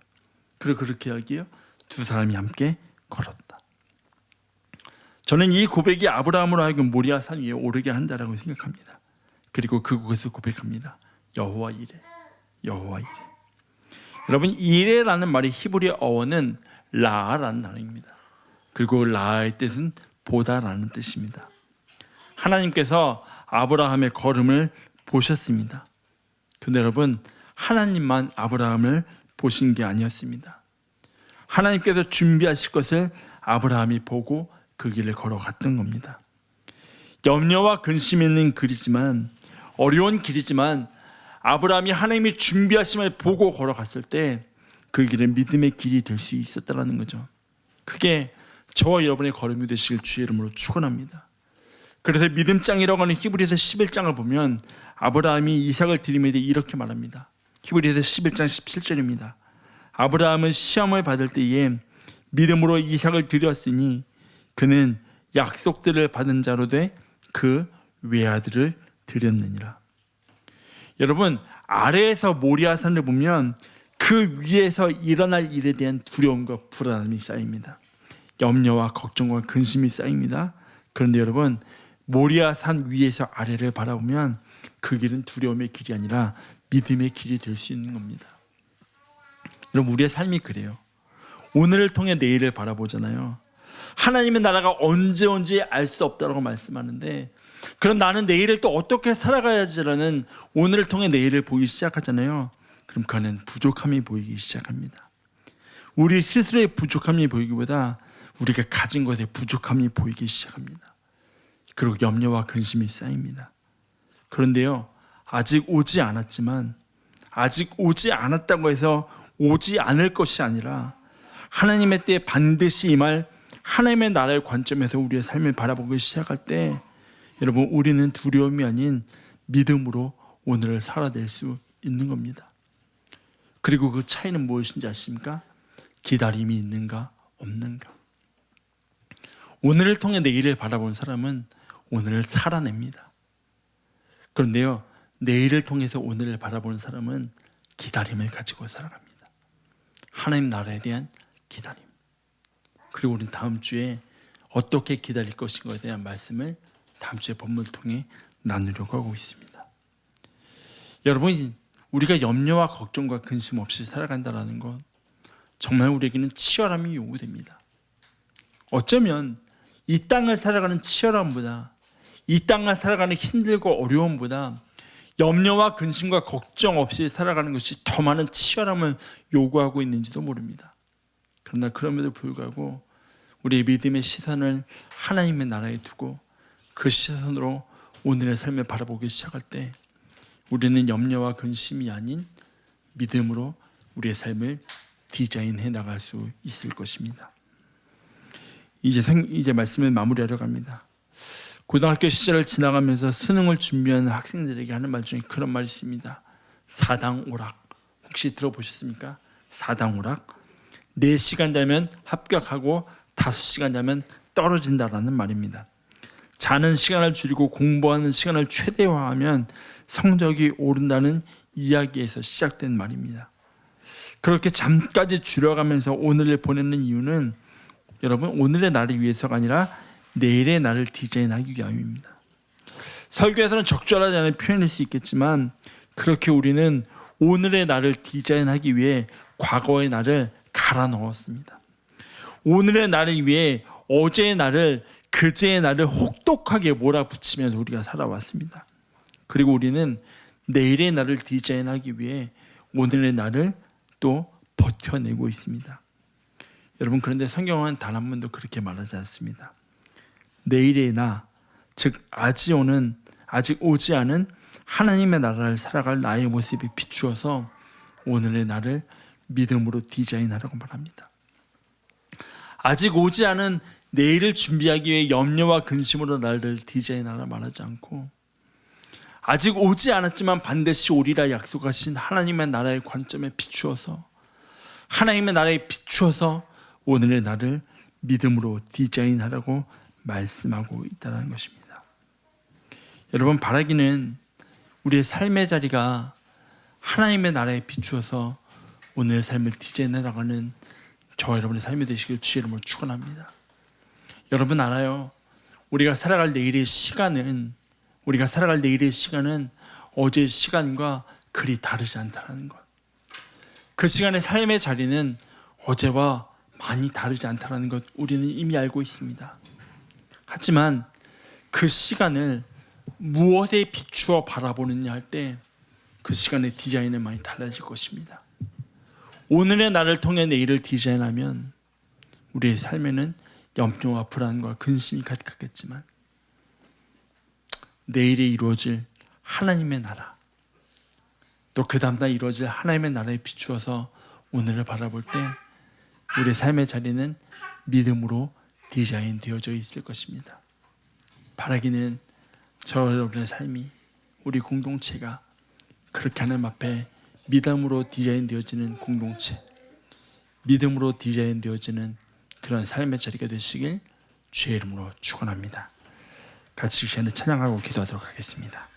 그리고 그렇게 이야기해요. 두 사람이 함께 걸었다. 저는 이 고백이 아브라함으로 하여금 모리아 산 위에 오르게 한다라고 생각합니다. 그리고 그곳에서 고백합니다. 여호와 이레, 여호와 이레. 여러분, 이레라는 말이 히브리 어원은 라라는 단어입니다. 그리고 라의 뜻은 보다라는 뜻입니다. 하나님께서 아브라함의 걸음을 보셨습니다. 근데 여러분, 하나님만 아브라함을 보신 게 아니었습니다. 하나님께서 준비하실 것을 아브라함이 보고 그 길을 걸어갔던 겁니다. 염려와 근심이 있는 길이지만, 어려운 길이지만 아브라함이 하나님이 준비하심을 보고 걸어갔을 때 그 길은 믿음의 길이 될 수 있었다는 거죠. 그게 저와 여러분의 걸음이 되시길 주의 이름으로 축원합니다. 그래서 믿음장이라고 하는 히브리서 11장을 보면 아브라함이 이삭을 드림에 대해 이렇게 말합니다. 히브리서 11장 17절입니다. 아브라함은 시험을 받을 때에 믿음으로 이삭을 드렸으니 그는 약속들을 받은 자로 돼 그 외아들을 드렸느니라. 여러분, 아래에서 모리아산을 보면 그 위에서 일어날 일에 대한 두려움과 불안함이 쌓입니다. 염려와 걱정과 근심이 쌓입니다. 그런데 여러분, 모리아산 위에서 아래를 바라보면 그 길은 두려움의 길이 아니라 믿음의 길이 될 수 있는 겁니다. 여러분, 우리의 삶이 그래요. 오늘을 통해 내일을 바라보잖아요. 하나님의 나라가 언제 알 수 없다고 말씀하는데, 그럼 나는 내일을 또 어떻게 살아가야지라는 오늘을 통해 내일을 보기 시작하잖아요. 그럼 그는 부족함이 보이기 시작합니다. 우리 스스로의 부족함이 보이기보다 우리가 가진 것의 부족함이 보이기 시작합니다. 그리고 염려와 근심이 쌓입니다. 그런데요, 아직 오지 않았지만, 아직 오지 않았다고 해서 오지 않을 것이 아니라 하나님의 때에 반드시 임할 하나님의 나라의 관점에서 우리의 삶을 바라보기 시작할 때, 여러분, 우리는 두려움이 아닌 믿음으로 오늘을 살아낼 수 있는 겁니다. 그리고 그 차이는 무엇인지 아십니까? 기다림이 있는가 없는가. 오늘을 통해 내일을 바라보는 사람은 오늘을 살아냅니다. 그런데요, 내일을 통해서 오늘을 바라보는 사람은 기다림을 가지고 살아갑니다. 하나님 나라에 대한 기다림. 그리고 우리는 다음 주에 어떻게 기다릴 것인가에 대한 말씀을 다음 주에 본문을 통해 나누려고 하고 있습니다. 여러분, 우리가 염려와 걱정과 근심 없이 살아간다는 것, 정말 우리에게는 치열함이 요구됩니다. 어쩌면 이 땅을 살아가는 치열함보다, 이 땅을 살아가는 힘들고 어려움보다 염려와 근심과 걱정 없이 살아가는 것이 더 많은 치열함을 요구하고 있는지도 모릅니다. 그러나 그럼에도 불구하고 우리의 믿음의 시선을 하나님의 나라에 두고 그 시선으로 오늘의 삶을 바라보기 시작할 때 우리는 염려와 근심이 아닌 믿음으로 우리의 삶을 디자인해 나갈 수 있을 것입니다. 이제 말씀을 마무리하려고 합니다. 고등학교 시절을 지나가면서 수능을 준비하는 학생들에게 하는 말 중에 그런 말이 있습니다. 사당오락. 혹시 들어보셨습니까? 사당오락. 4시간 자면 합격하고 5시간 자면 떨어진다라는 말입니다. 자는 시간을 줄이고 공부하는 시간을 최대화하면 성적이 오른다는 이야기에서 시작된 말입니다. 그렇게 잠까지 줄여가면서 오늘을 보내는 이유는 여러분 오늘의 날을 위해서가 아니라 내일의 날을 디자인하기 위함입니다. 설교에서는 적절하지 않은 표현일 수 있겠지만 그렇게 우리는 오늘의 날을 디자인하기 위해 과거의 날을 갈아 넣었습니다. 오늘의 날을 위해 어제의 날을 그제의 날을 혹독하게 몰아붙이면서 우리가 살아왔습니다. 그리고 우리는 내일의 날을 디자인하기 위해 오늘의 날을 또 버텨내고 있습니다. 여러분 그런데 성경은 단 한 번도 그렇게 말하지 않습니다. 내일의 나, 즉 아직 오지 않은 하나님의 나라를 살아갈 나의 모습이 비추어서 오늘의 나를 믿음으로 디자인하라고 말합니다. 아직 오지 않은 내일을 준비하기 위해 염려와 근심으로 나를 디자인하라 말하지 않고 아직 오지 않았지만 반드시 오리라 약속하신 하나님의 나라의 관점에 비추어서 하나님의 나라에 비추어서 오늘의 나를 믿음으로 디자인하라고 말씀하고 있다는 것입니다. 여러분 바라기는 우리의 삶의 자리가 하나님의 나라에 비추어서 오늘의 삶을 디자인해 나가는 저와 여러분의 삶이 되시길 주의 이름으로 축원합니다. 여러분 알아요. 우리가 살아갈 내일의 시간은 어제의 시간과 그리 다르지 않다는 것. 그 시간의 삶의 자리는 어제와 많이 다르지 않다는 것 우리는 이미 알고 있습니다. 하지만 그 시간을 무엇에 비추어 바라보느냐 할 때 그 시간의 디자인은 많이 달라질 것입니다. 오늘의 나를 통해 내일을 디자인하면 우리의 삶에는 염려와 불안과 근심이 가득하겠지만 내일에 이루어질 하나님의 나라 또 그 다음날 이루어질 하나님의 나라에 비추어서 오늘을 바라볼 때 우리의 삶의 자리는 믿음으로 디자인되어져 있을 것입니다. 바라기는 저 여러분의 삶이 우리 공동체가 그렇게 하나님 앞에 믿음으로 디자인되어지는 공동체, 믿음으로 디자인되어지는 그런 삶의 자리가 되시길 주의 이름으로 축원합니다. 같이 시간을 찬양하고 기도하도록 하겠습니다.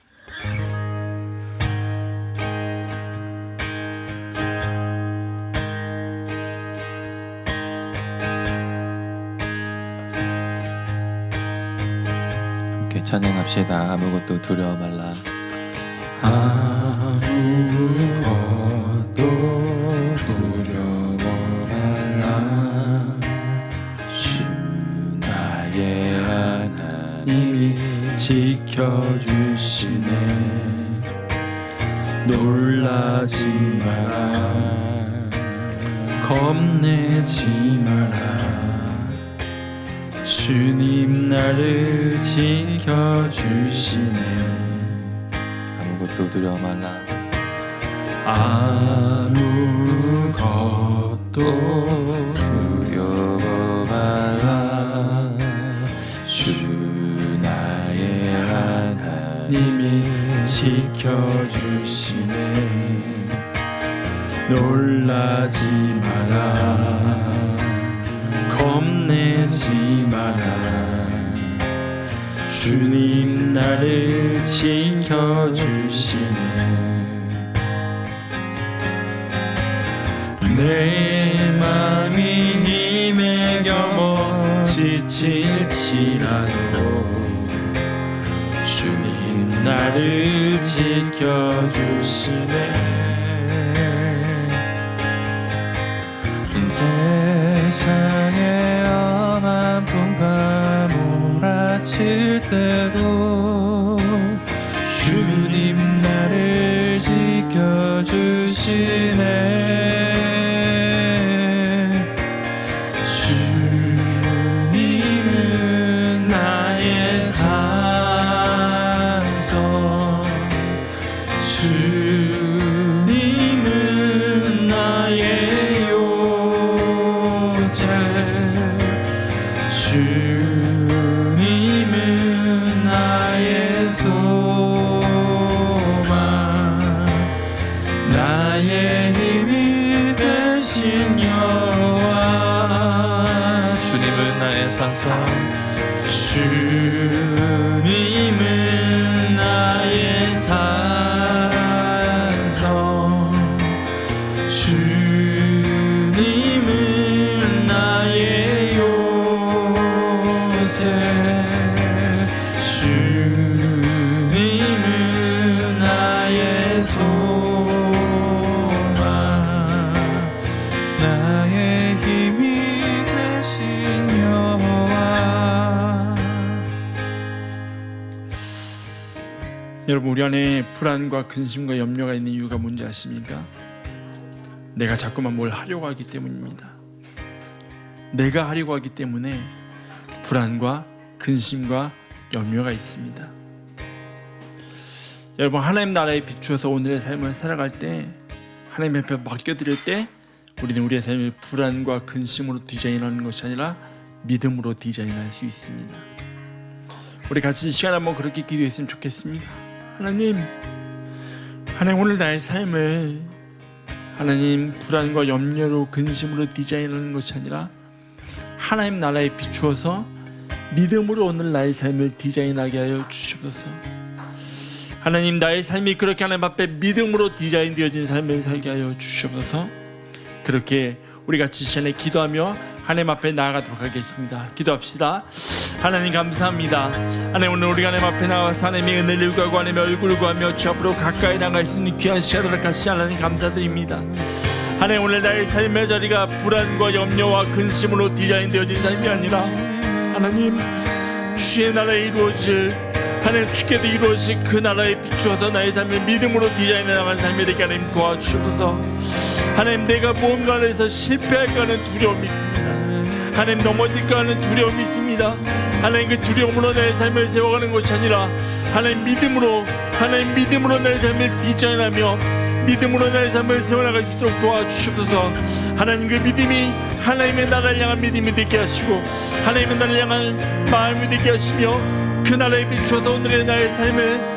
함께 찬양합시다. 아무것도 두려워 말라. 아무것도 두려워 말라. 주 나의 하나님이 지켜주시네. 놀라지 마라. 겁내지 마라. 주님 나를 지켜주시네. 아무것도 두려워 말라. 아무것도 두려워 말라. 주 나의 하나님이 지켜주시네. 놀라지 마라. 겁내지 마라. 주님 나를 지켜주시네. 내 맘이 힘에 겨워 지칠지라도 주님 나를 지켜주시네. 세상에 엄한 풍파 몰아칠 때도 주님 나를 지켜주시네. 주님은 나의 산성, 주님은 나의 요새, 주님은 나의 소망, 나의 힘이 되신 여호와. 주님은 나의 산성, 주님은 나의 산성, 주님은 이곳에 주님은 나의 소망 나의 힘이 되신 여호와. 여러분, 우리 안에 불안과 근심과 염려가 있는 이유가 뭔지 아십니까? 내가 자꾸만 뭘 하려고 하기 때문입니다. 내가 하려고 하기 때문에 불안과 근심과 염려가 있습니다. 여러분, 하나님 나라에 비추어서 오늘의 삶을 살아갈 때, 하나님 앞에 맡겨드릴 때 우리는 우리의 삶을 불안과 근심으로 디자인하는 것이 아니라 믿음으로 디자인할 수 있습니다. 우리 같이 이 시간 한번 그렇게 기도했으면 좋겠습니다. 하나님 오늘 나의 삶을 하나님 불안과 염려로 근심으로 디자인하는 것이 아니라 하나님 나라에 비추어서 믿음으로 오늘 나의 삶을 디자인하게 하여 주시옵소서. 하나님, 나의 삶이 그렇게 하나님 앞에 믿음으로 디자인되어진 삶을 살게 하여 주시옵소서. 그렇게 우리 같이 이 시간에 기도하며 하나님 앞에 나아가도록 하겠습니다. 기도합시다. 하나님 감사합니다. 하나님, 오늘 우리가 하나님 앞에 나와서 하나님의 은혜를 구하고 하나님의 얼굴을 구하며 주 앞으로 가까이 나갈 수 있는 귀한 시간을 같이 하나님 감사드립니다. 하나님, 오늘 나의 삶의 자리가 불안과 염려와 근심으로 디자인되어진 삶이 아니라 하나님 주의 나라에 이루어질, 하나님 주께서 이루어질 그 나라에 비추어서 나의 삶을 믿음으로 디자인해 나가는 삶이 되게 하나님 도와주셔서, 하나님 내가 무언가를 해서 실패할까 하는 두려움이 있습니다. 하나님 넘어질까 하는 두려움이 있습니다. 하나님 그 두려움으로 나의 삶을 세워가는 것이 아니라 하나님 믿음으로 나의 삶을 디자인하며 믿음으로 나의 삶을 세워나갈 수 있도록 도와주시옵소서. 하나님 그 믿음이 하나님의 나라를 향한 믿음이 되게 하시고 하나님의 나라를 향한 마음이 되게 하시며 그 나라에 비추어서 오늘의 나의 삶을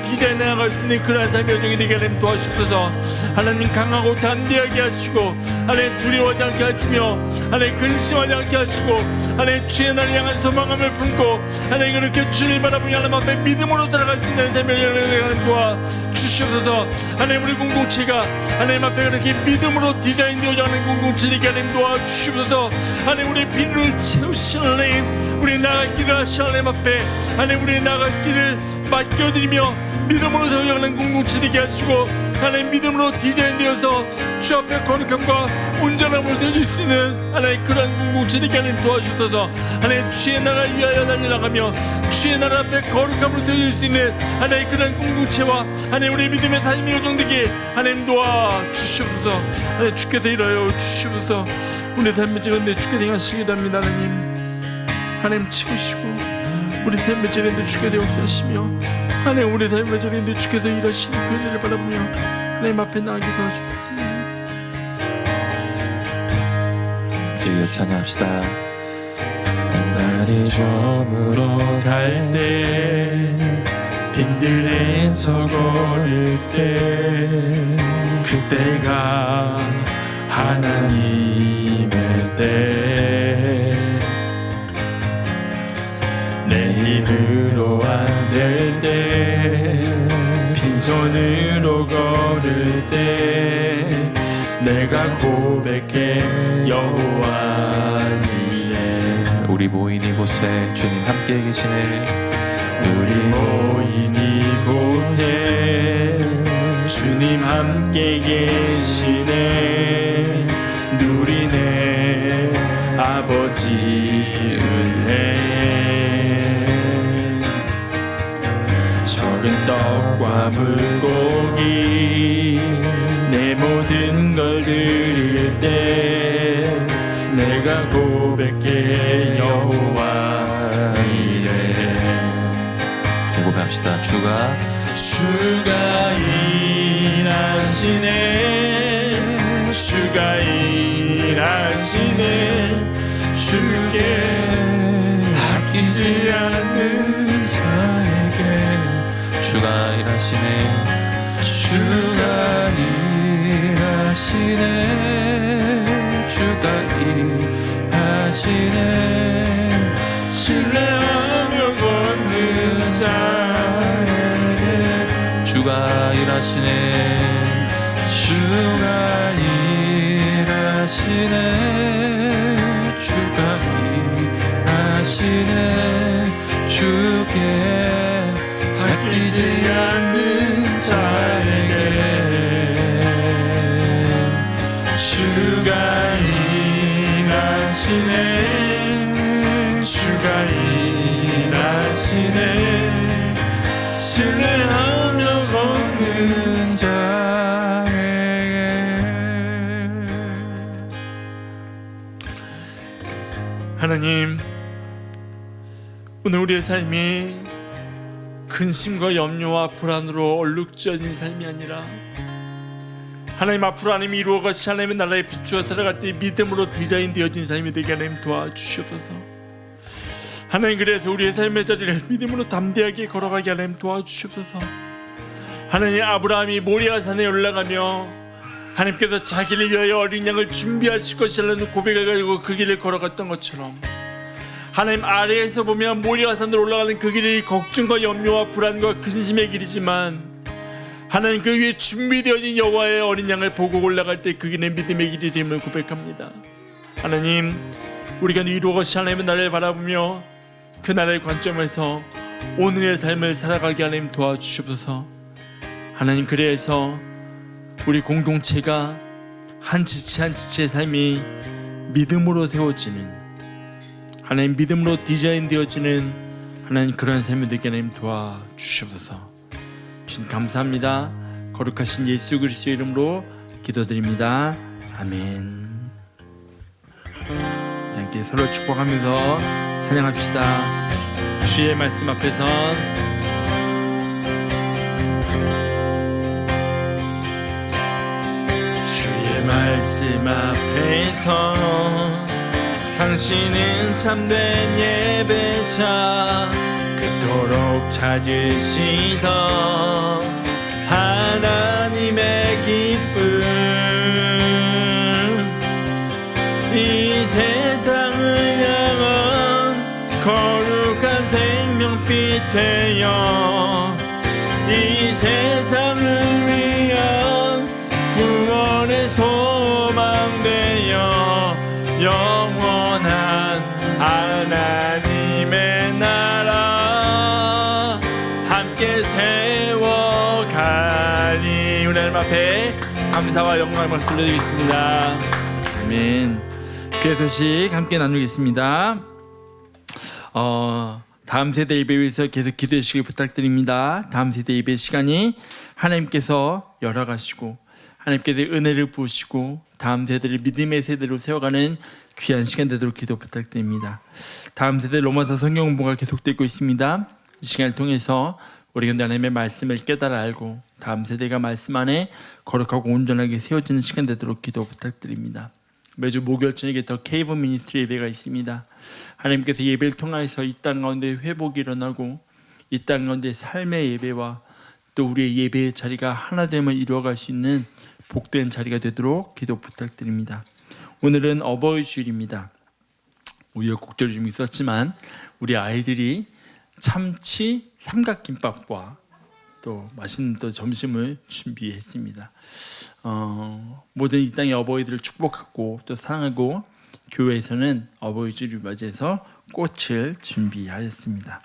디자인해 나갈 수 있는 그러한 삶의 여정이 되게 하나님 도와주셔서, 하나님 강하고 담대하게 하시고 하나님 두려워하지 않게 하시며 하나님 근심하지 않게 하시고 하나님 주의 나라를 향한 소망함을 품고 하나님 그렇게 주를 바라보며 하나님 앞에 믿음으로 살아갈 수 있는 삶의 여정이 하나님 도와주시옵소서. 하나님 우리 공동체가 하나님 앞에 그렇게 믿음으로 디자인되어져 가는 공동체 되게 하나님 도와주시옵소서. 하나님 우리의 필요를 채우시는 하나님, 우리 나갈 길을 하시는 하나님 앞에 하나님 우리 나갈 길을 맡겨드리며 믿음으로 세워가는 공동체 되게 하시고 하나님 믿음으로 디자인되어서 주 앞에 거룩함과 온전함으로 되어질 수 있는 하나님 그런 공동체 되게 하나님 도와주셔서, 하나님 주의 나라를 위하여 달려나가며 주의 나라 앞에 거룩함으로 되어질 수 있는 하나님 그런 공동체와 하나님 우리 믿음의 삶이 요정되게 하나님 도와주시옵소서. 하나님 주께서 일하여 주시옵소서. 우리 삶의 지는데 주께서 행하시기도 합니다. 하나님 채우시고 우리 삶의 지는데 주께서 역사하시며 하나님 우리 삶의 지는데 주께서 일하시는 그 은혜를 바라보며 하나님 앞에 나가게 도와주옵소서. 주여 찬양합시다. 날이 저물어 갈 때 빈들에서 걸을 때 그때가 하나님의 때, 내 힘으로 안 될 때 빈손으로 걸을 때 내가 고백해 여호와 이래. 우리 모인 이곳에 주님 함께 계시네. 우리 모인 이곳에 주님 함께 계시네. 누리네 아버지 은혜. 적은 떡과 물고기 내 모든 걸 드릴 때 내가 고백해 여호와 이래. 고백합시다. 주가 일하시네. 주가 일하시네. 주께 아끼지 않는 자에게 주가 일하시네. 주가 일하시네. 주가 일하시네. 신뢰하며 걷는 자에게 주가 일하시네. 주가 일하시네. 주가 대신에 주께 아끼지 않는 자에게 주가 일하시네 주가 일하시네 신뢰하며 걷는 자에게. 하나님, 오늘 우리의 삶이 근심과 염려와 불안으로 얼룩져진 삶이 아니라 하나님 앞으로 하나님이 이루어가시 하나님의 나라에 비추어 살아갈 때 믿음으로 디자인되어진 삶이 되게 하나님 도와주시옵소서. 하나님, 그래서 우리의 삶의 자리를 믿음으로 담대하게 걸어가게 하나님 도와주시옵소서. 하나님, 아브라함이 모리아 산에 올라가며 하나님께서 자기를 위하여 어린 양을 준비하실 것이라는 고백을 가지고 그 길을 걸어갔던 것처럼 하나님 아래에서 보면 모리아 산으로 올라가는 그 길이 걱정과 염려와 불안과 근심의 길이지만 하나님 그 위에 준비되어진 여호와의 어린 양을 보고 올라갈 때 그 길은 믿음의 길이 됨을 고백합니다. 하나님, 우리가 이루어가신 하나님의 나라를 바라보며 그 나라의 관점에서 오늘의 삶을 살아가게 하나님 도와주시옵소서. 하나님, 그래서 우리 공동체가 한 지체 한 지체의 삶이 믿음으로 세워지는 하나님, 믿음으로 디자인되어지는 하나님 그런 삶이 되게 하나님 도와주시옵소서. 주님 감사합니다. 거룩하신 예수 그리스도의 이름으로 기도드립니다. 아멘. 함께 서로 축복하면서 찬양합시다. 주의 말씀 앞에선 주의 말씀 앞에서 당신은 참된 예배자 그토록 찾으시던 하나님의 기쁨 이 세상을 향한 거룩한 생명빛 되어 이 세상을 위한 구원의 소망 되어 영원한 하나님의 나라 함께 세워가리. 우리 하나님 앞에 감사와 영광을 박수 올려드리겠습니다. 아멘. 교회 소식 함께 나누겠습니다. 다음 세대 예배 위해서 계속 기도해 주시길 부탁드립니다. 다음 세대 예배 시간이 하나님께서 열어가시고 하나님께서 은혜를 부으시고 다음 세대를 믿음의 세대로 세워가는 귀한 시간 되도록 기도 부탁드립니다. 다음 세대 로마서 성경 공부가 계속되고 있습니다. 이 시간을 통해서 우리 하나님의 말씀을 깨달아 알고 다음 세대가 말씀 안에 거룩하고 온전하게 세워지는 시간 되도록 기도 부탁드립니다. 매주 목요일 저녁에 더 케이브 미니스트리 예배가 있습니다. 하나님께서 예배를 통해서 이 땅 가운데 회복이 일어나고 이 땅 가운데 삶의 예배와 또 우리의 예배의 자리가 하나됨을 이루어갈 수 있는 복된 자리가 되도록 기도 부탁드립니다. 오늘은 어버이 주일입니다. 우여곡절이 좀 있었지만 우리 아이들이 참치 삼각김밥과 또 맛있는 또 점심을 준비했습니다. 모든 이 땅의 어버이들을 축복하고 또 사랑하고 교회에서는 어버이 주일을 맞이해서 꽃을 준비하였습니다.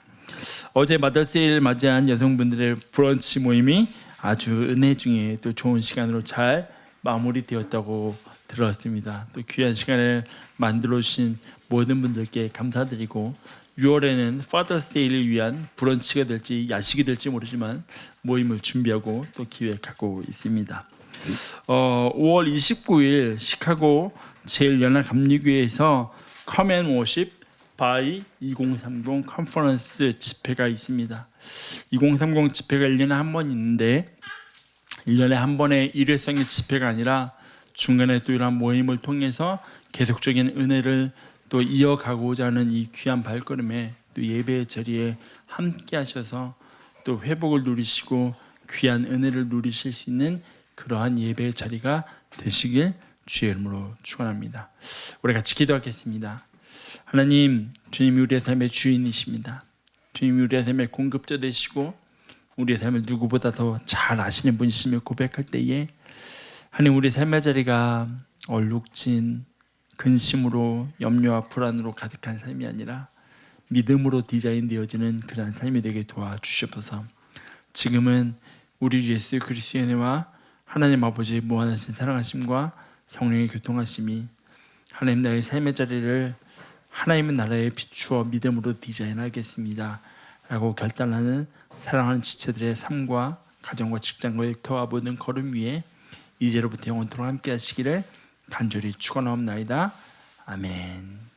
어제 마더스데이를 맞이한 여성분들의 브런치 모임이 아주 은혜 중에 또 좋은 시간으로 잘 마무리되었다고 들었습니다. 또 귀한 시간을 만들어 주신 모든 분들께 감사드리고 6월에는 파더스데이를 위한 브런치가 될지 야식이 될지 모르지만 모임을 준비하고 또 기획하고 있습니다. 5월 29일 시카고 제일연합감리교회에서 Come and Worship by 2030 컨퍼런스 집회가 있습니다. 2030 집회가 1년에 한 번 있는데 1년에 한 번의 일회성의 집회가 아니라 중간에 또 이러한 모임을 통해서 계속적인 은혜를 또 이어가고자 하는 이 귀한 발걸음에 또 예배의 자리에 함께 하셔서 또 회복을 누리시고 귀한 은혜를 누리실 수 있는 그러한 예배의 자리가 되시길 주의 이름으로 축원합니다. 우리 같이 기도하겠습니다. 하나님, 주님이 우리의 삶의 주인이십니다. 주님이 우리의 삶의 공급자 되시고 우리의 삶을 누구보다 더 잘 아시는 분이심을 고백할 때에 하나님, 우리의 삶의 자리가 얼룩진 근심으로 염려와 불안으로 가득한 삶이 아니라 믿음으로 디자인되어지는 그러한 삶이 되게 도와주시옵소서. 지금은 우리 주 예수 그리스도의 은혜와 하나님 아버지의 무한하신 사랑하심과 성령의 교통하심이 하나님 나의 삶의 자리를 하나님의 나라에 비추어 믿음으로 디자인하겠습니다 라고 결단하는 사랑하는 지체들의 삶과 가정과 직장과 일터와 모든 걸음 위에 이제로부터 영원토록 함께 하시기를 간절히 축원하옵나이다. 아멘.